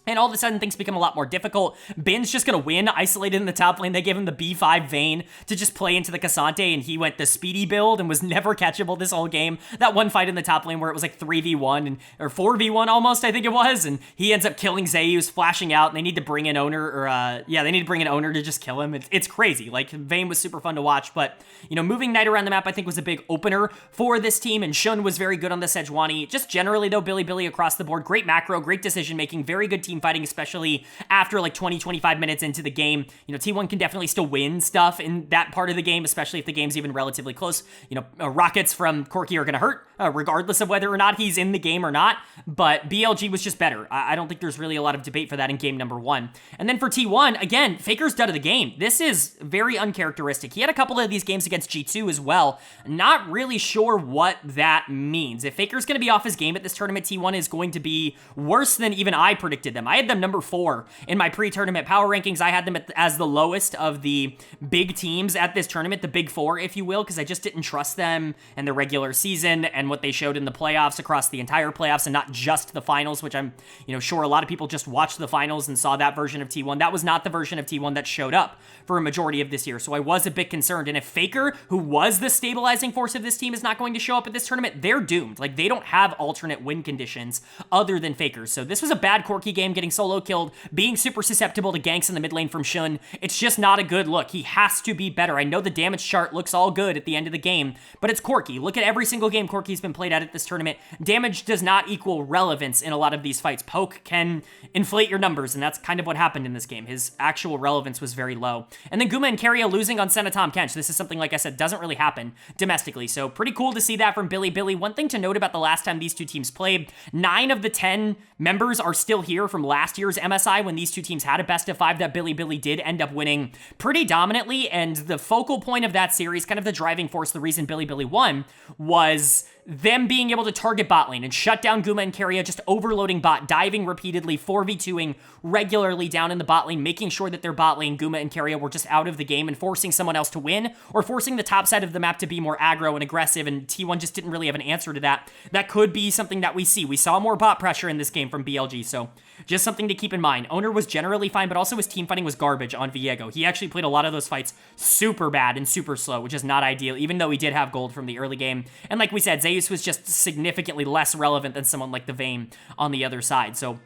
And all of a sudden, things become a lot more difficult. Bin's just going to win, isolated in the top lane. They gave him the B5 Vayne to just play into the Cassante, and he went the speedy build and was never catchable this whole game. That one fight in the top lane where it was like 3v1, or 4v1 almost, I think it was, and he ends up killing Zeus, flashing out, and they need to bring in Owner, or, they need to bring in Owner to just kill him. It's crazy. Like, Vayne was super fun to watch, but, you know, moving Knight around the map, I think, was a big opener for this team, and Shun was very good on the Sejuani. Just generally, though, Bilibili across the board, great macro, great decision-making, very good team fighting, especially after like 20-25 minutes into the game. You know, T1 can definitely still win stuff in that part of the game, especially if the game's even relatively close. You know, rockets from Corki are going to hurt regardless of whether or not he's in the game or not, but BLG was just better. I don't think there's really a lot of debate for that in game number 1. And then for T1, again, Faker's dud of the game. This is very uncharacteristic. He had a couple of these games against G2 as well. Not really sure what that means. If Faker's going to be off his game at this tournament, T1 is going to be worse than even I predicted them. I had them number 4 in my pre-tournament power rankings. I had them as the lowest of the big teams at this tournament, the big 4, if you will, because I just didn't trust them and the regular season and what they showed in the playoffs across the entire playoffs and not just the finals, which I'm, sure a lot of people just watched the finals and saw that version of T1. That was not the version of T1 that showed up for a majority of this year. So I was a bit concerned. And if Faker, who was the stabilizing force of this team, is not going to show up at this tournament, they're doomed. Like, they don't have alternate win conditions other than Faker. So this was a bad Corki game, getting solo killed, being super susceptible to ganks in the mid lane from Shun. It's just not a good look. He has to be better. I know the damage chart looks all good at the end of the game, but it's Corki. Look at every single game Corki's been played at this tournament. Damage does not equal relevance in a lot of these fights. Poke can inflate your numbers, and that's kind of what happened in this game. His actual relevance was very low. And then Guma and Keria losing on Senatom Kench. This is something, like I said, doesn't really happen domestically, so pretty cool to see that from Bilibili. One thing to note about the last time these two teams played, 9 of the 10 members are still here from last year's MSI when these two teams had a best of 5 that Bilibili did end up winning pretty dominantly, and the focal point of that series, kind of the driving force, the reason Bilibili won, was them being able to target bot lane and shut down Guma and Keria, just overloading bot, diving repeatedly, 4v2ing regularly down in the bot lane, making sure that their bot lane, Guma and Keria, were just out of the game and forcing someone else to win, or forcing the top side of the map to be more aggro and aggressive, and T1 just didn't really have an answer to that. That could be something that we see. We saw more bot pressure in this game from BLG, so just something to keep in mind. Owner was generally fine, but also his team fighting was garbage on Viego. He actually played a lot of those fights super bad and super slow, which is not ideal, even though he did have gold from the early game. And like we said, Zeus was just significantly less relevant than someone like the Vayne on the other side. So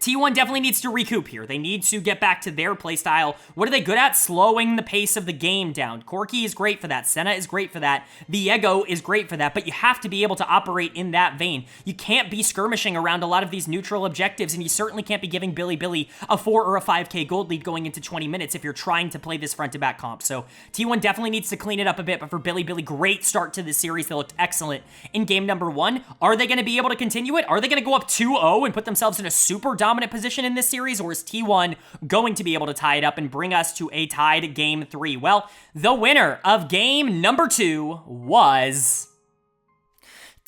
T1 definitely needs to recoup here. They need to get back to their playstyle. What are they good at? Slowing the pace of the game down. Corki is great for that. Senna is great for that. Viego is great for that, but you have to be able to operate in that vein. You can't be skirmishing around a lot of these neutral objectives, and you certainly can't be giving Bilibili a 4 or a 5k gold lead going into 20 minutes if you're trying to play this front-to-back comp. So T1 definitely needs to clean it up a bit, but for Bilibili, great start to this series. They looked excellent in game number 1. Are they going to be able to continue it? Are they going to go up 2-0 and put themselves in a super dominant position in this series, or is T1 going to be able to tie it up and bring us to a tied game 3? Well, the winner of game number 2 was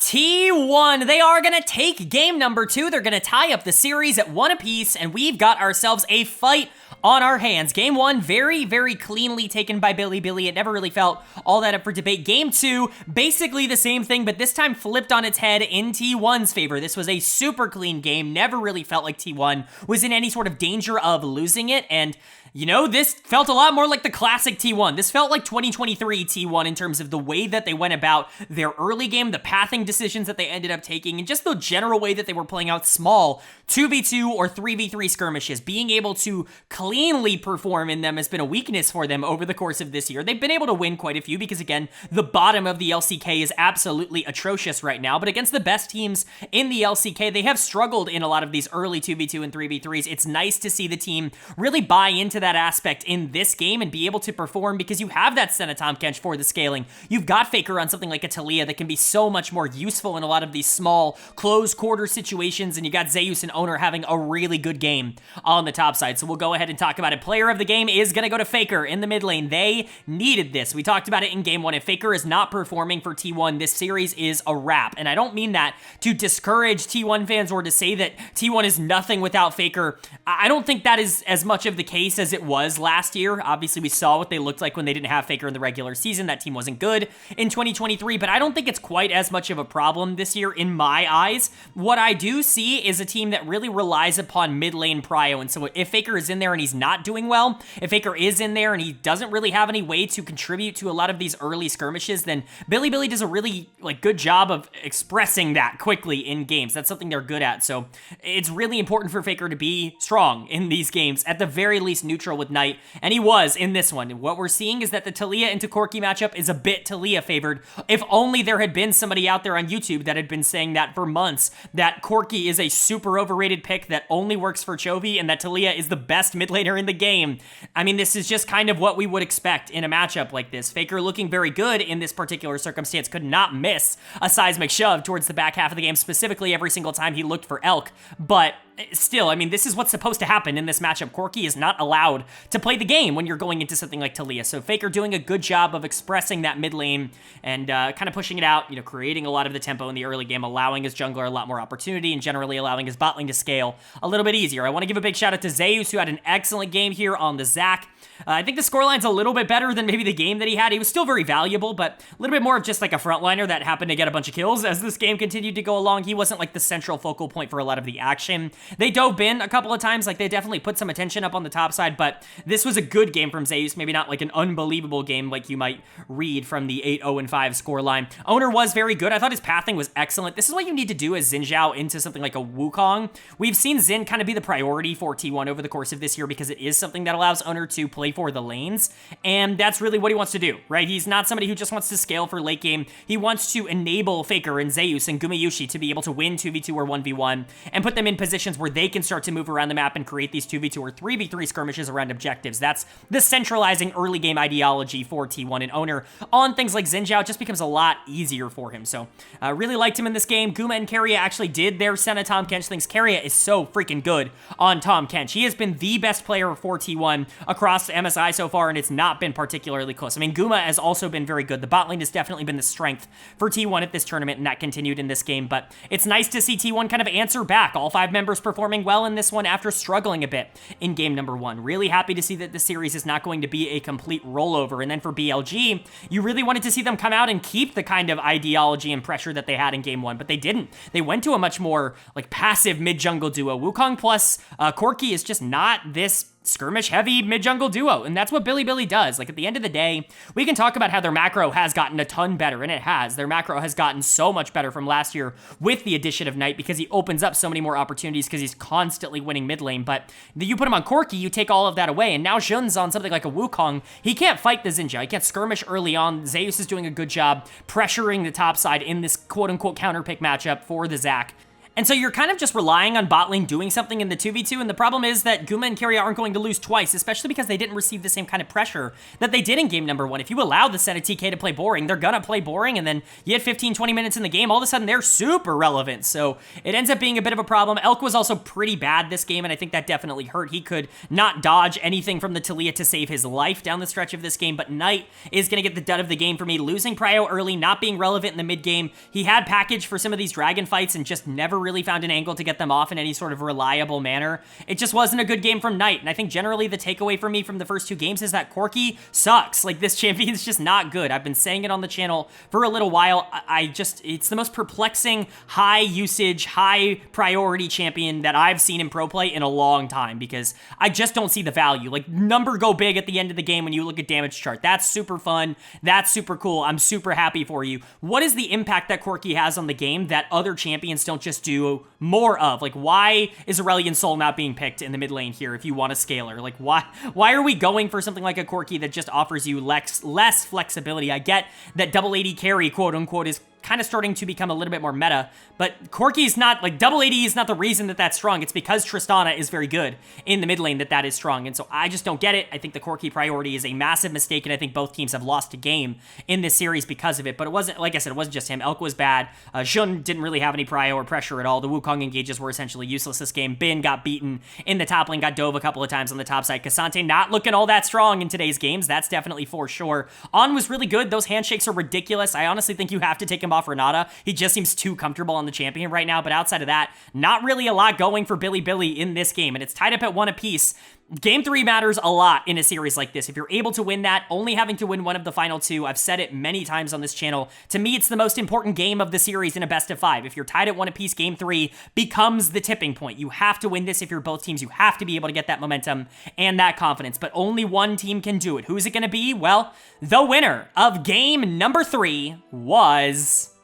T1. They are going to take game number 2. They're going to tie up the series at 1 apiece, and we've got ourselves a fight on our hands. Game 1, very, very cleanly taken by Bilibili. It never really felt all that up for debate. Game 2, basically the same thing, but this time flipped on its head in T1's favor. This was a super clean game. Never really felt like T1 was in any sort of danger of losing it, and this felt a lot more like the classic T1. This felt like 2023 T1 in terms of the way that they went about their early game, the pathing decisions that they ended up taking, and just the general way that they were playing out small 2v2 or 3v3 skirmishes. Being able to cleanly perform in them has been a weakness for them over the course of this year. They've been able to win quite a few because, again, the bottom of the LCK is absolutely atrocious right now, but against the best teams in the LCK, they have struggled in a lot of these early 2v2 and 3v3s. It's nice to see the team really buy into that aspect in this game and be able to perform because you have that Senatom Kench for the scaling. You've got Faker on something like a Talia that can be so much more useful in a lot of these small, close quarter situations, and you got Zeus and Owner having a really good game on the top side. So we'll go ahead and talk about it. Player of the game is going to go to Faker in the mid lane. They needed this. We talked about it in game 1. If Faker is not performing for T1, this series is a wrap. And I don't mean that to discourage T1 fans or to say that T1 is nothing without Faker. I don't think that is as much of the case as it was last year. Obviously, we saw what they looked like when they didn't have Faker in the regular season. That team wasn't good in 2023, but I don't think it's quite as much of a problem this year in my eyes. What I do see is a team that really relies upon mid lane prio, and so if Faker is in there and he's not doing well, if Faker is in there and he doesn't really have any way to contribute to a lot of these early skirmishes, then Bilibili does a really good job of expressing that quickly in games. That's something they're good at, so it's really important for Faker to be strong in these games, at the very least neutral neutral with Knight, and he was in this one. What we're seeing is that the Taliyah into Corki matchup is a bit Taliyah favored. If only there had been somebody out there on YouTube that had been saying that for months, that Corki is a super overrated pick that only works for Chovy, and that Taliyah is the best mid laner in the game. I mean, this is just kind of what we would expect in a matchup like this. Faker looking very good in this particular circumstance, could not miss a seismic shove towards the back half of the game, specifically every single time he looked for Elk, but still, I mean, this is what's supposed to happen in this matchup. Corki is not allowed to play the game when you're going into something like Taliyah. So Faker doing a good job of expressing that mid lane and kind of pushing it out, you know, creating a lot of the tempo in the early game, allowing his jungler a lot more opportunity and generally allowing his bot lane to scale a little bit easier. I want to give a big shout out to Zeus, who had an excellent game here on the Zac. I think the scoreline's a little bit better than maybe the game that he had. He was still very valuable, but a little bit more of just like a frontliner that happened to get a bunch of kills as this game continued to go along. He wasn't like the central focal point for a lot of the action. They dove in a couple of times, like they definitely put some attention up on the top side, but this was a good game from Zeus, maybe not like an unbelievable game like you might read from the 8-0-5 scoreline. Owner was very good. I thought his pathing was excellent. This is what you need to do as Xin Zhao into something like a Wukong. We've seen Xin kind of be the priority for T1 over the course of this year because it is something that allows Owner to play for the lanes, and that's really what he wants to do, right? He's not somebody who just wants to scale for late game. He wants to enable Faker and Zeus and Gumayushi to be able to win 2v2 or 1v1 and put them in positions where they can start to move around the map and create these 2v2 or 3v3 skirmishes around objectives. That's the centralizing early game ideology for T1, and Owner on things like Xin Zhao just becomes a lot easier for him. So really liked him in this game. Guma and Keria actually did their Senna Tahm Kench things. Keria is so freaking good on Tahm Kench. He has been the best player for T1 across MSI so far, and it's not been particularly close. I mean, Guma has also been very good. The bot lane has definitely been the strength for T1 at this tournament, and that continued in this game, but it's nice to see T1 kind of answer back. All 5 members performing well in this one after struggling a bit in game number 1. Really happy to see that the series is not going to be a complete rollover. And then for BLG, you really wanted to see them come out and keep the kind of ideology and pressure that they had in game 1, but they didn't. They went to a much more like passive mid-jungle duo. Wukong plus Corki is just not this skirmish-heavy mid-jungle duo, and that's what Bilibili does. Like, at the end of the day, we can talk about how their macro has gotten a ton better, and it has. Their macro has gotten so much better from last year with the addition of Knight because he opens up so many more opportunities because he's constantly winning mid lane, but you put him on Corki, you take all of that away, and now Jun's on something like a Wukong. He can't fight the Xin Zhao. He can't skirmish early on. Zeus is doing a good job pressuring the top side in this quote-unquote counter-pick matchup for the Zac. And so you're kind of just relying on bot lane doing something in the 2v2, and the problem is that Guma and Keria aren't going to lose twice, especially because they didn't receive the same kind of pressure that they did in game number 1. If you allow the Senna TK to play boring, they're gonna play boring, and then you hit 15-20 minutes in the game, all of a sudden they're super relevant. So it ends up being a bit of a problem. Elk was also pretty bad this game, and I think that definitely hurt. He could not dodge anything from the Taliyah to save his life down the stretch of this game, but Knight is gonna get the dud of the game for me, losing prio early, not being relevant in the mid game. He had package for some of these dragon fights and just never really found an angle to get them off in any sort of reliable manner. It just wasn't a good game from Knight, and I think generally the takeaway for me from the first 2 games is that Corki sucks. Like, this champion is just not good. I've been saying it on the channel for a little while. It's the most perplexing, high usage, high priority champion that I've seen in pro play in a long time, because I just don't see the value. Like, number go big at the end of the game when you look at damage chart. That's super fun. That's super cool. I'm super happy for you. What is the impact that Corki has on the game that other champions don't just do more of? Like, why is Aurelion Sol not being picked in the mid lane here if you want a scaler? Like, why are we going for something like a Corki that just offers you less flexibility? I get that double AD carry, quote unquote, is kind of starting to become a little bit more meta, but Corki's not, like, double AD is not the reason that that's strong. It's because Tristana is very good in the mid lane that is strong, and so I just don't get it. I think the Corki priority is a massive mistake, and I think both teams have lost a game in this series because of it, but it wasn't, like I said, it wasn't just him. Elk was bad. Jun didn't really have any prio or pressure at all. The Wukong engages were essentially useless this game. Bin got beaten in the top lane, got dove a couple of times on the top side. Cassante not looking all that strong in today's games. That's definitely for sure. On was really good. Those handshakes are ridiculous. I honestly think you have to take him off Renata. He just seems too comfortable on the champion right now, but outside of that, not really a lot going for Bilibili in this game, and it's tied up at 1 apiece. Game 3 matters a lot in a series like this. If you're able to win that, only having to win one of the final 2, I've said it many times on this channel, to me it's the most important game of the series in a best of 5. If you're tied at 1 apiece, game 3 becomes the tipping point. You have to win this if you're both teams. You have to be able to get that momentum and that confidence, but only one team can do it. Who's it going to be? Well, the winner of game number 3 was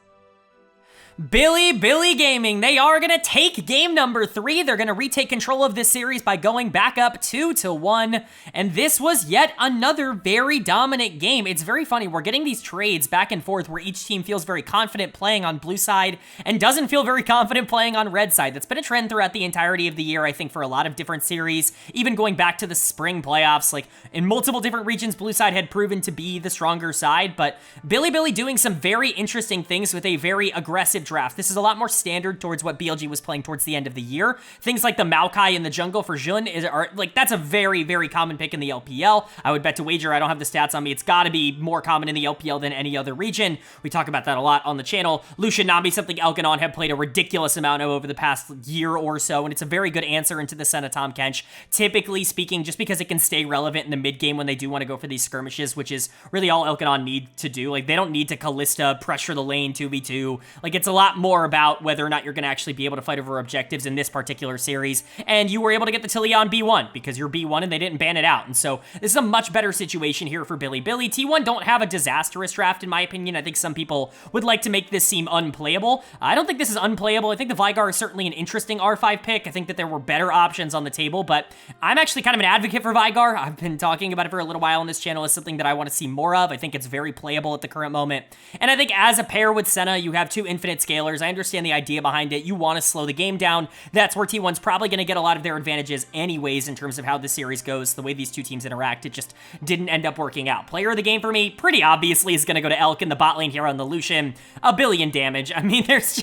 Bilibili Gaming, they are going to take game number 3. They're going to retake control of this series by going back up 2-1. And this was yet another very dominant game. It's very funny. We're getting these trades back and forth where each team feels very confident playing on blue side and doesn't feel very confident playing on red side. That's been a trend throughout the entirety of the year, I think, for a lot of different series, even going back to the spring playoffs. Like, in multiple different regions, blue side had proven to be the stronger side, but Bilibili doing some very interesting things with a very aggressive draft. This is a lot more standard towards what BLG was playing towards the end of the year. Things like the Maokai in the jungle for Jun are like, that's a very, very common pick in the LPL. I would bet to wager, I don't have the stats on me, it's got to be more common in the LPL than any other region. We talk about that a lot on the channel. Lucian Nami, something Elkanon have played a ridiculous amount of over the past year or so, and it's a very good answer into the Senatom Kench. Typically speaking, just because it can stay relevant in the mid game when they do want to go for these skirmishes, which is really all Elkanon need to do. Like, they don't need to Kalista, pressure the lane 2v2. Like, it's a lot more about whether or not you're going to actually be able to fight over objectives in this particular series, and you were able to get the Talia on B1 because you're B1 and they didn't ban it out, and so this is a much better situation here for Bilibili. T1 don't have a disastrous draft in my opinion. I think some people would like to make this seem unplayable. I don't think this is unplayable. I think the Vigar is certainly an interesting R5 pick. I think that there were better options on the table, but I'm actually kind of an advocate for Vigar. I've been talking about it for a little while on this channel as something that I want to see more of. I think it's very playable at the current moment, and I think as a pair with Senna, you have two infinite scalers. I understand the idea behind it. You want to slow the game down. That's where T1's probably going to get a lot of their advantages anyways in terms of how the series goes. The way these two teams interact, it just didn't end up working out. Player of the game for me, pretty obviously, is going to go to Elk in the bot lane here on the Lucian. 1 billion damage. I mean, there's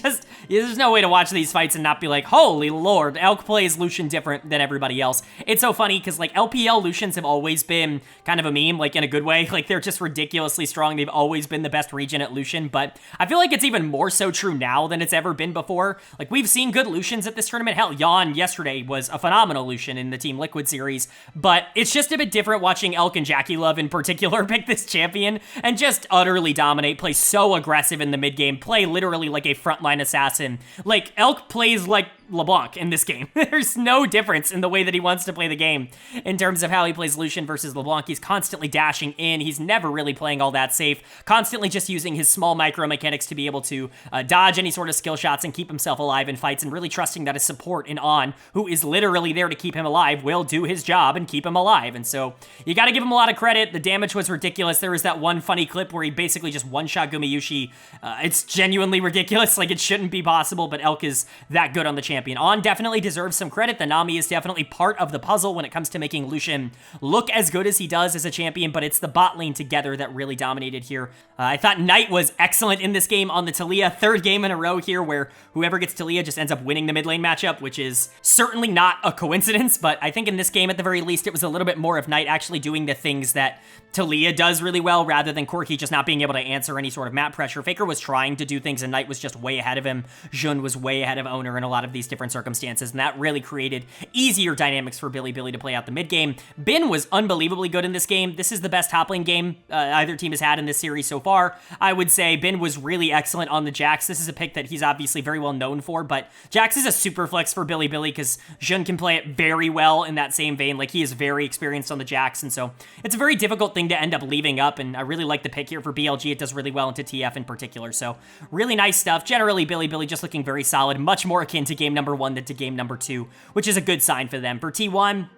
no way to watch these fights and not be like, holy lord, Elk plays Lucian different than everybody else. It's so funny because, like, LPL Lucians have always been kind of a meme, like, in a good way. Like, they're just ridiculously strong. They've always been the best region at Lucian, but I feel like it's even more so true now than it's ever been before. Like, we've seen good Lucians at this tournament. Hell, Yon yesterday was a phenomenal Lucian in the Team Liquid series, but it's just a bit different watching Elk and Jackie Love in particular pick this champion and just utterly dominate, play so aggressive in the mid game, play literally like a frontline assassin. Like, Elk plays like LeBlanc in this game. There's no difference in the way that he wants to play the game in terms of how he plays Lucian versus LeBlanc. He's constantly dashing in. He's never really playing all that safe, constantly just using his small micro mechanics to be able to dodge any sort of skill shots and keep himself alive in fights, and really trusting that his support in On, who is literally there to keep him alive, will do his job and keep him alive. And so you got to give him a lot of credit. The damage was ridiculous. There was that one funny clip where he basically just one-shot Gumayushi. It's genuinely ridiculous. Like, it shouldn't be possible, but Elk is that good on the champion. On definitely deserves some credit. The Nami is definitely part of the puzzle when it comes to making Lucian look as good as he does as a champion, but it's the bot lane together that really dominated here. I thought Knight was excellent in this game on the Talia. 3rd game in a row here where whoever gets Talia just ends up winning the mid lane matchup, which is certainly not a coincidence, but I think in this game, at the very least, it was a little bit more of Knight actually doing the things that Talia does really well, rather than Corki just not being able to answer any sort of map pressure. Faker was trying to do things, and Knight was just way ahead of him. Jun was way ahead of Owner in a lot of these different circumstances, and that really created easier dynamics for Bilibili to play out the mid game. Bin was unbelievably good in this game. This is the best top lane game either team has had in this series so far. I would say Bin was really excellent on the Jax. This is a pick that he's obviously very well known for, but Jax is a super flex for Bilibili because Jun can play it very well in that same vein. Like, he is very experienced on the Jax, and so it's a very difficult thing to end up leaving up, and I really like the pick here for BLG. It does really well into TF in particular, so really nice stuff. Generally, Bilibili just looking very solid, much more akin to game number 1 than to game number 2, which is a good sign for them. For T1,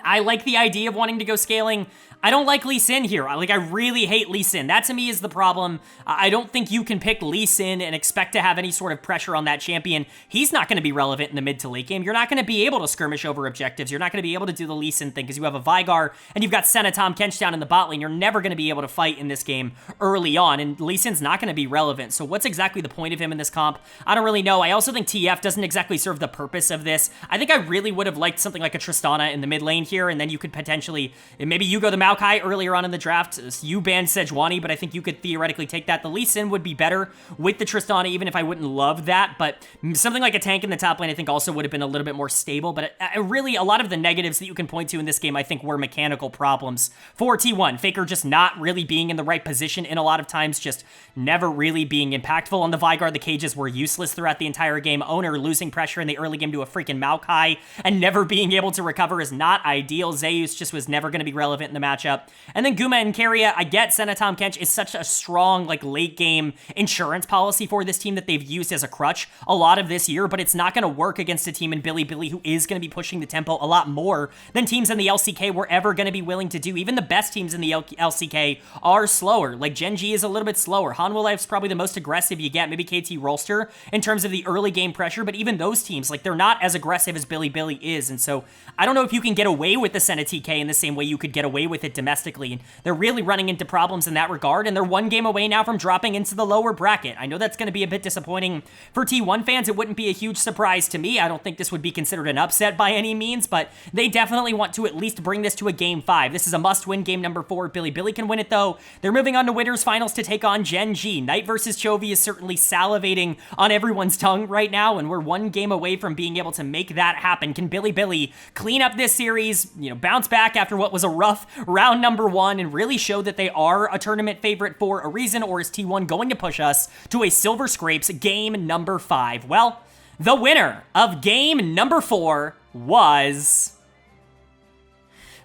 I like the idea of wanting to go scaling. I don't like Lee Sin here. I really hate Lee Sin. That to me is the problem. I don't think you can pick Lee Sin and expect to have any sort of pressure on that champion. He's not going to be relevant in the mid to late game. You're not going to be able to skirmish over objectives. You're not going to be able to do the Lee Sin thing because you have a Vigar and you've got Senatom Kench down in the bot lane. You're never going to be able to fight in this game early on, and Lee Sin's not going to be relevant. So what's exactly the point of him in this comp? I don't really know. I also think TF doesn't exactly serve the purpose of this. I think I really would have liked something like a Tristana in the mid lane here, and then you could potentially, maybe you go the Maokai earlier on in the draft. You banned Sejuani, but I think you could theoretically take that. The Lee Sin would be better with the Tristana, even if I wouldn't love that, but something like a tank in the top lane I think also would have been a little bit more stable, but really a lot of the negatives that you can point to in this game I think were mechanical problems for T1. Faker just not really being in the right position in a lot of times, just never really being impactful on the Vigar. The cages were useless throughout the entire game. Owner losing pressure in the early game to a freaking Maokai and never being able to recover is not ideal. Zeus just was never going to be relevant in the matchup. And then Guma and Keria, I get Senna Tahm Kench is such a strong, like, late game insurance policy for this team that they've used as a crutch a lot of this year, but it's not going to work against a team in Bilibili who is going to be pushing the tempo a lot more than teams in the LCK were ever going to be willing to do. Even the best teams in the LCK are slower. Like, Gen G is a little bit slower. Hanwha probably the most aggressive you get, maybe KT Rolster in terms of the early game pressure, but even those teams, like, they're not as aggressive as Bilibili is, and so I don't know if you can get away with the Senna TK in the same way you could get away with it domestically, and they're really running into problems in that regard, and they're one game away now from dropping into the lower bracket. I know that's going to be a bit disappointing for T1 fans. It wouldn't be a huge surprise to me. I don't think this would be considered an upset by any means, but they definitely want to at least bring this to a game 5. This is a must-win game number 4. Bilibili can win it, though. They're moving on to winners finals to take on Gen G. Knight versus Chovy is certainly salivating on everyone's tongue right now, and we're one game away from being able to make that happen. Can Bilibili clean up this series, bounce back after what was a rough round number 1 and really show that they are a tournament favorite for a reason, or is T1 going to push us to a Silver Scrapes game number 5? Well, the winner of game number 4 was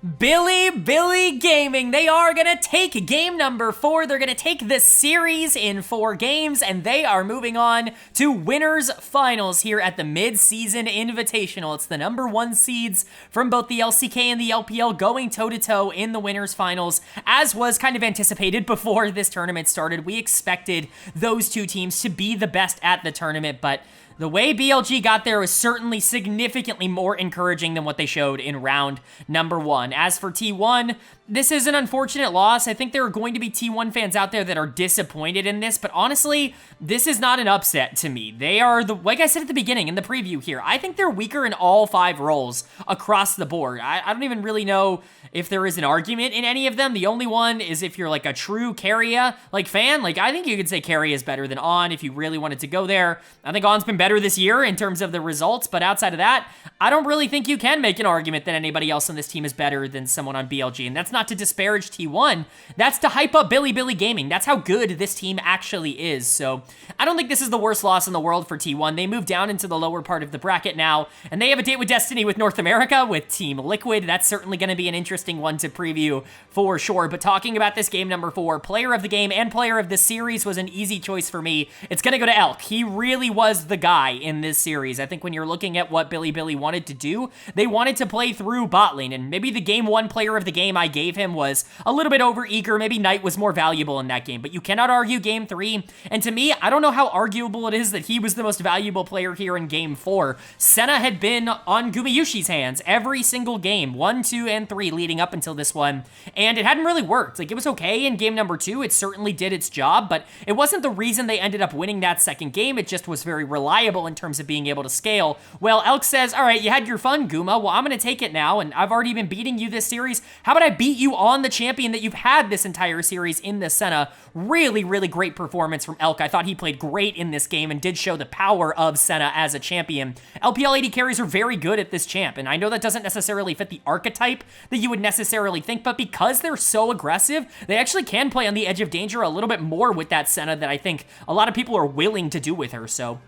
Bilibili Gaming. They are going to take game number 4. They're going to take this series in 4 games, and they are moving on to winners finals here at the mid-season invitational. It's the number 1 seeds from both the LCK and the LPL going toe-to-toe in the winners finals, as was kind of anticipated before this tournament started. We expected those two teams to be the best at the tournament, but the way BLG got there was certainly significantly more encouraging than what they showed in round number 1. As for T1, this is an unfortunate loss. I think there are going to be T1 fans out there that are disappointed in this, but honestly, this is not an upset to me. They are, like I said at the beginning in the preview here, I think they're weaker in all 5 roles across the board. I don't even really know if there is an argument in any of them. The only one is if you're like a true Keria fan, I think you could say Keria is better than On if you really wanted to go there. I think On's been better this year in terms of the results, but outside of that, I don't really think you can make an argument that anybody else on this team is better than someone on BLG, and that's not to disparage T1, that's to hype up Bilibili Gaming. That's how good this team actually is, so I don't think this is the worst loss in the world for T1. They move down into the lower part of the bracket now, and they have a date with destiny with North America, with Team Liquid. That's certainly going to be an interesting one to preview for sure, but talking about this game number 4, player of the game and player of the series was an easy choice for me. It's going to go to Elk. He really was the guy in this series. I think when you're looking at what Bilibili wanted to do, they wanted to play through bot lane, and maybe the game 1 player of the game I gave him was a little bit over eager. Maybe Knight was more valuable in that game, but you cannot argue game 3, and to me, I don't know how arguable it is that he was the most valuable player here in game 4. Senna had been on Gumayushi's hands every single game, 1, 2, and 3 leading up until this one, and it hadn't really worked. It was okay in game number 2, it certainly did its job, but it wasn't the reason they ended up winning that second game. It just was very reliable in terms of being able to scale. Well, Elk says, all right, you had your fun, Guma. Well, I'm going to take it now, and I've already been beating you this series. How about I beat you on the champion that you've had this entire series in the Senna? Really, really great performance from Elk. I thought he played great in this game and did show the power of Senna as a champion. LPL AD carries are very good at this champ, and I know that doesn't necessarily fit the archetype that you would necessarily think, but because they're so aggressive, they actually can play on the edge of danger a little bit more with that Senna than I think a lot of people are willing to do with her, so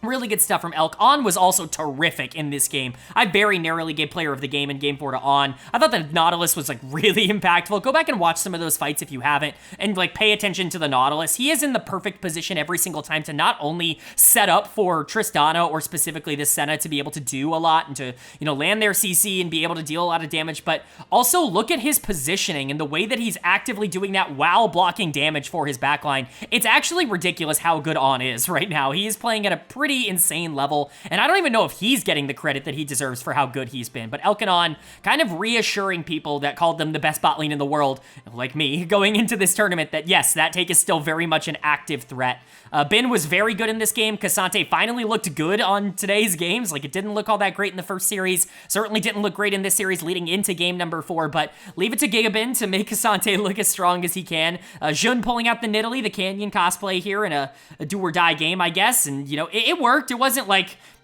really good stuff from Elk. On was also terrific in this game. I very narrowly gave player of the game in game 4 to On. I thought the Nautilus was really impactful. Go back and watch some of those fights if you haven't, and pay attention to the Nautilus. He is in the perfect position every single time to not only set up for Tristana or specifically the Senna to be able to do a lot and to, land their CC and be able to deal a lot of damage, but also look at his positioning and the way that he's actively doing that while blocking damage for his backline. It's actually ridiculous how good On is right now. He is playing at a pretty insane level, and I don't even know if he's getting the credit that he deserves for how good he's been, but Elkanon kind of reassuring people that called them the best bot lane in the world, like me, going into this tournament that yes, that take is still very much an active threat. Bin was very good in this game. Cassante finally looked good on today's games. It didn't look all that great in the first series, certainly didn't look great in this series leading into game number 4, but leave it to Gigabin to make Cassante look as strong as he can. Jun pulling out the Nidalee, the Canyon cosplay here in a do or die game, I guess, and it worked. It wasn't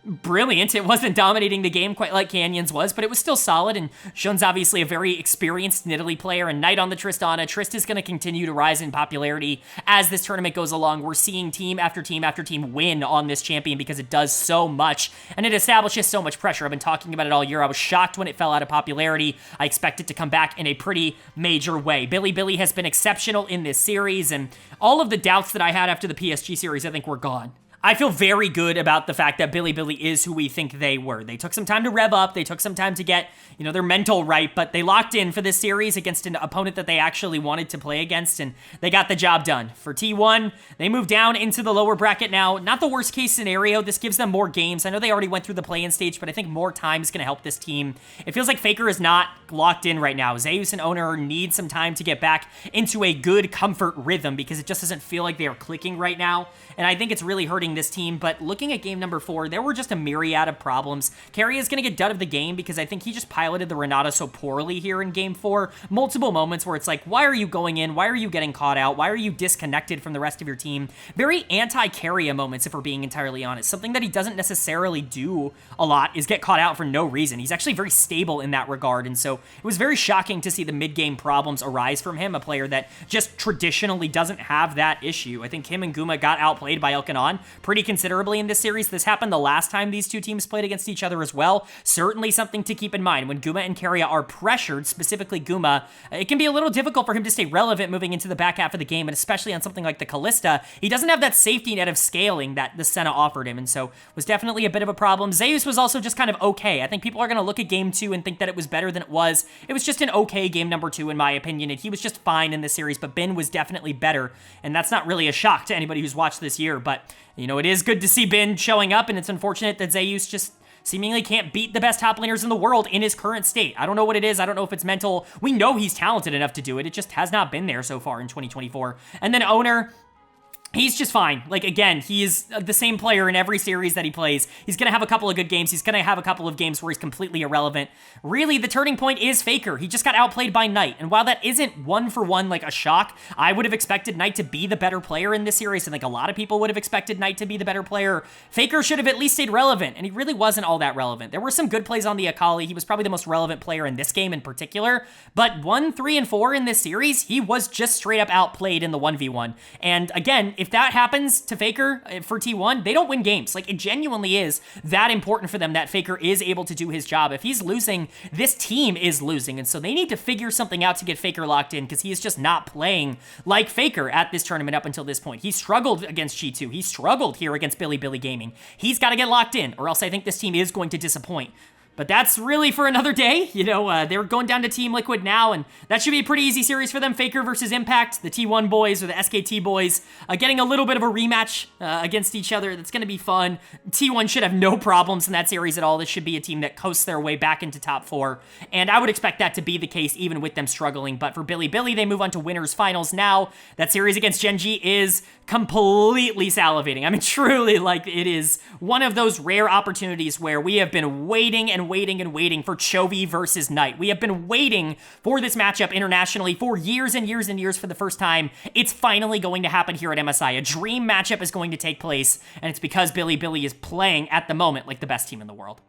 brilliant. It wasn't dominating the game quite like Canyon's was, but it was still solid, and Shun's obviously a very experienced Nidalee player, and Knight on the Tristana. Trist is going to continue to rise in popularity as this tournament goes along. We're seeing team after team after team win on this champion because it does so much, and it establishes so much pressure. I've been talking about it all year. I was shocked when it fell out of popularity. I expect it to come back in a pretty major way. Bilibili has been exceptional in this series, and all of the doubts that I had after the PSG series, I think, were gone. I feel very good about the fact that Bilibili is who we think they were. They took some time to rev up. They took some time to get, their mental right, but they locked in for this series against an opponent that they actually wanted to play against, and they got the job done. For T1, they moved down into the lower bracket now. Not the worst case scenario. This gives them more games. I know they already went through the play-in stage, but I think more time is going to help this team. It feels like Faker is not locked in right now. Zeus and Owner need some time to get back into a good comfort rhythm because it just doesn't feel like they are clicking right now, and I think it's really hurting this team. But looking at game number 4, there were just a myriad of problems. Carry is going to get done of the game because I think he just piloted the Renata so poorly here in game 4. Multiple moments where it's like, why are you going in? Why are you getting caught out? Why are you disconnected from the rest of your team? Very anti-Carry moments, if we're being entirely honest. Something that he doesn't necessarily do a lot is get caught out for no reason. He's actually very stable in that regard, and so it was very shocking to see the mid-game problems arise from him, a player that just traditionally doesn't have that issue. I think him and Guma got outplayed by Elkanon pretty considerably in this series. This happened the last time these two teams played against each other as well. Certainly something to keep in mind. When Guma and Keria are pressured, specifically Guma, it can be a little difficult for him to stay relevant moving into the back half of the game, and especially on something like the Callista, he doesn't have that safety net of scaling that the Senna offered him, and so was definitely a bit of a problem. Zeus was also just kind of okay. I think people are going to look at game 2 and think that it was better than it was. It was just an okay game number 2 in my opinion, and he was just fine in this series, but Bin was definitely better, and that's not really a shock to anybody who's watched this year, but it is good to see Bin showing up, and it's unfortunate that Zeus just seemingly can't beat the best top laners in the world in his current state. I don't know what it is. I don't know if it's mental. We know he's talented enough to do it. It just has not been there so far in 2024. And then Owner, he's just fine. Like, again, he is the same player in every series that he plays. He's going to have a couple of good games. He's going to have a couple of games where he's completely irrelevant. Really, the turning point is Faker. He just got outplayed by Knight. And while that isn't one-for-one like a shock, I would have expected Knight to be the better player in this series. I think a lot of people would have expected Knight to be the better player. Faker should have at least stayed relevant, and he really wasn't all that relevant. There were some good plays on the Akali. He was probably the most relevant player in this game in particular. But 1, 3, and 4 in this series, he was just straight up outplayed in the 1v1. And again, if that happens to Faker for T1, they don't win games. Like, it genuinely is that important for them that Faker is able to do his job. If he's losing, this team is losing, and so they need to figure something out to get Faker locked in, because he is just not playing like Faker at this tournament up until this point. He struggled against G2. He struggled here against Bilibili Gaming. He's got to get locked in, or else I think this team is going to disappoint. But that's really for another day. They're going down to Team Liquid now, and that should be a pretty easy series for them. Faker versus Impact, the T1 boys or the SKT boys, getting a little bit of a rematch against each other. That's going to be fun. T1 should have no problems in that series at all. This should be a team that coasts their way back into top 4, and I would expect that to be the case even with them struggling. But for Bilibili, they move on to winners finals now. That series against Genji is completely salivating. I mean, truly, like, it is one of those rare opportunities where we have been waiting and waiting for Chovy versus Knight. We have been waiting for this matchup internationally for years and years and years for the first time. It's finally going to happen here at MSI. A dream matchup is going to take place, and it's because Bilibili is playing at the moment like the best team in the world.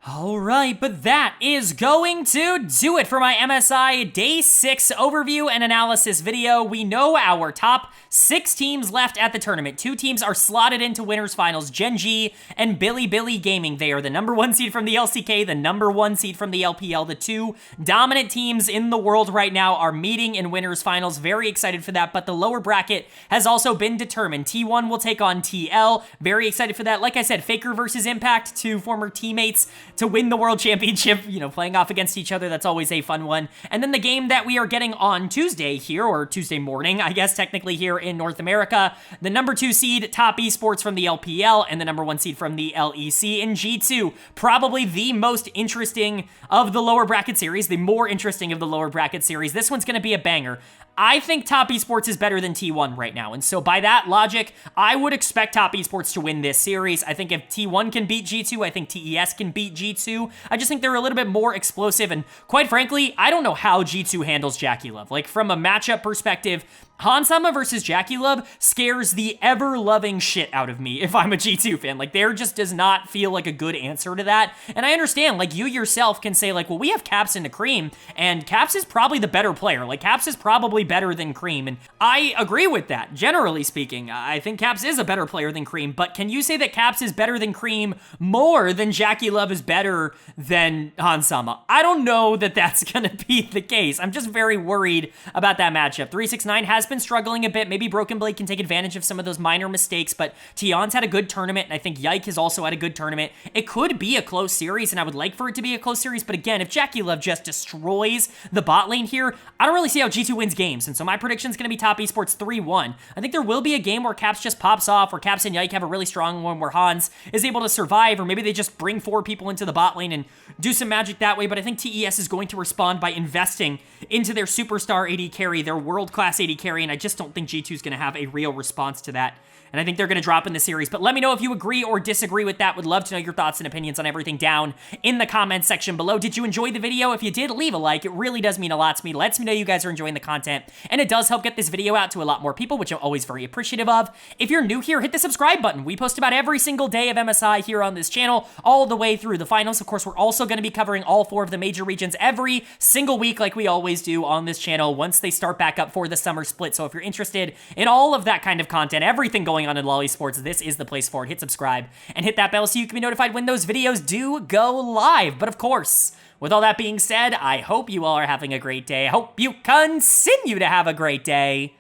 All right, but that is going to do it for my MSI Day 6 overview and analysis video. We know our top 6 teams left at the tournament. 2 teams are slotted into winners finals, Genji and Bilibili Gaming. They are the number 1 seed from the LCK, the number 1 seed from the LPL. The 2 dominant teams in the world right now are meeting in winners finals. Very excited for that, but the lower bracket has also been determined. T1 will take on TL. Very excited for that. Like I said, Faker versus Impact, 2 former teammates to win the World Championship, playing off against each other. That's always a fun one. And then the game that we are getting on Tuesday here, or Tuesday morning, I guess, technically here in North America, the number 2 seed, Top Esports from the LPL, and the number 1 seed from the LEC in G2. Probably the most interesting of the lower bracket series, the more interesting of the lower bracket series. This one's going to be a banger. I think Top Esports is better than T1 right now, and so by that logic, I would expect Top Esports to win this series. I think if T1 can beat G2, I think TES can beat G2. I just think they're a little bit more explosive, and quite frankly, I don't know how G2 handles Jackie Love. Like, from a matchup perspective, Hansama versus Jackie Love scares the ever-loving shit out of me if I'm a G2 fan. Like, there just does not feel like a good answer to that. And I understand, like, you yourself can say, like, well, we have Caps into Cream, and Caps is probably the better player. Like, Caps is probably better than Cream, and I agree with that, generally speaking. I think Caps is a better player than Cream, but can you say that Caps is better than Cream more than Jackie Love is better than Hansama? I don't know that that's gonna be the case. I'm just very worried about that matchup. 369 has been struggling a bit. Maybe Broken Blade can take advantage of some of those minor mistakes, but Tion's had a good tournament, and I think Yike has also had a good tournament. It could be a close series, and I would like for it to be a close series, but again, if Jackie Love just destroys the bot lane here, I don't really see how G2 wins games, and so my prediction is going to be top esports 3-1. I think there will be a game where Caps just pops off, where Caps and Yike have a really strong one, where Hans is able to survive, or maybe they just bring 4 people into the bot lane and do some magic that way, but I think TES is going to respond by investing into their superstar AD carry, their world-class AD carry, and I just don't think G2 is going to have a real response to that. And I think they're going to drop in the series. But let me know if you agree or disagree with that. Would love to know your thoughts and opinions on everything down in the comments section below. Did you enjoy the video? If you did, leave a like. It really does mean a lot to me. Lets me know you guys are enjoying the content. And it does help get this video out to a lot more people, which I'm always very appreciative of. If you're new here, hit the subscribe button. We post about every single day of MSI here on this channel, all the way through the finals. Of course, we're also going to be covering all 4 of the major regions every single week like we always do on this channel once they start back up for the summer split. So if you're interested in all of that kind of content, everything going on in LoL Esports, this is the place for it. Hit subscribe and hit that bell so you can be notified when those videos do go live. But of course, with all that being said, I hope you all are having a great day. I hope you continue to have a great day,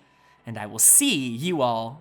and I will see you all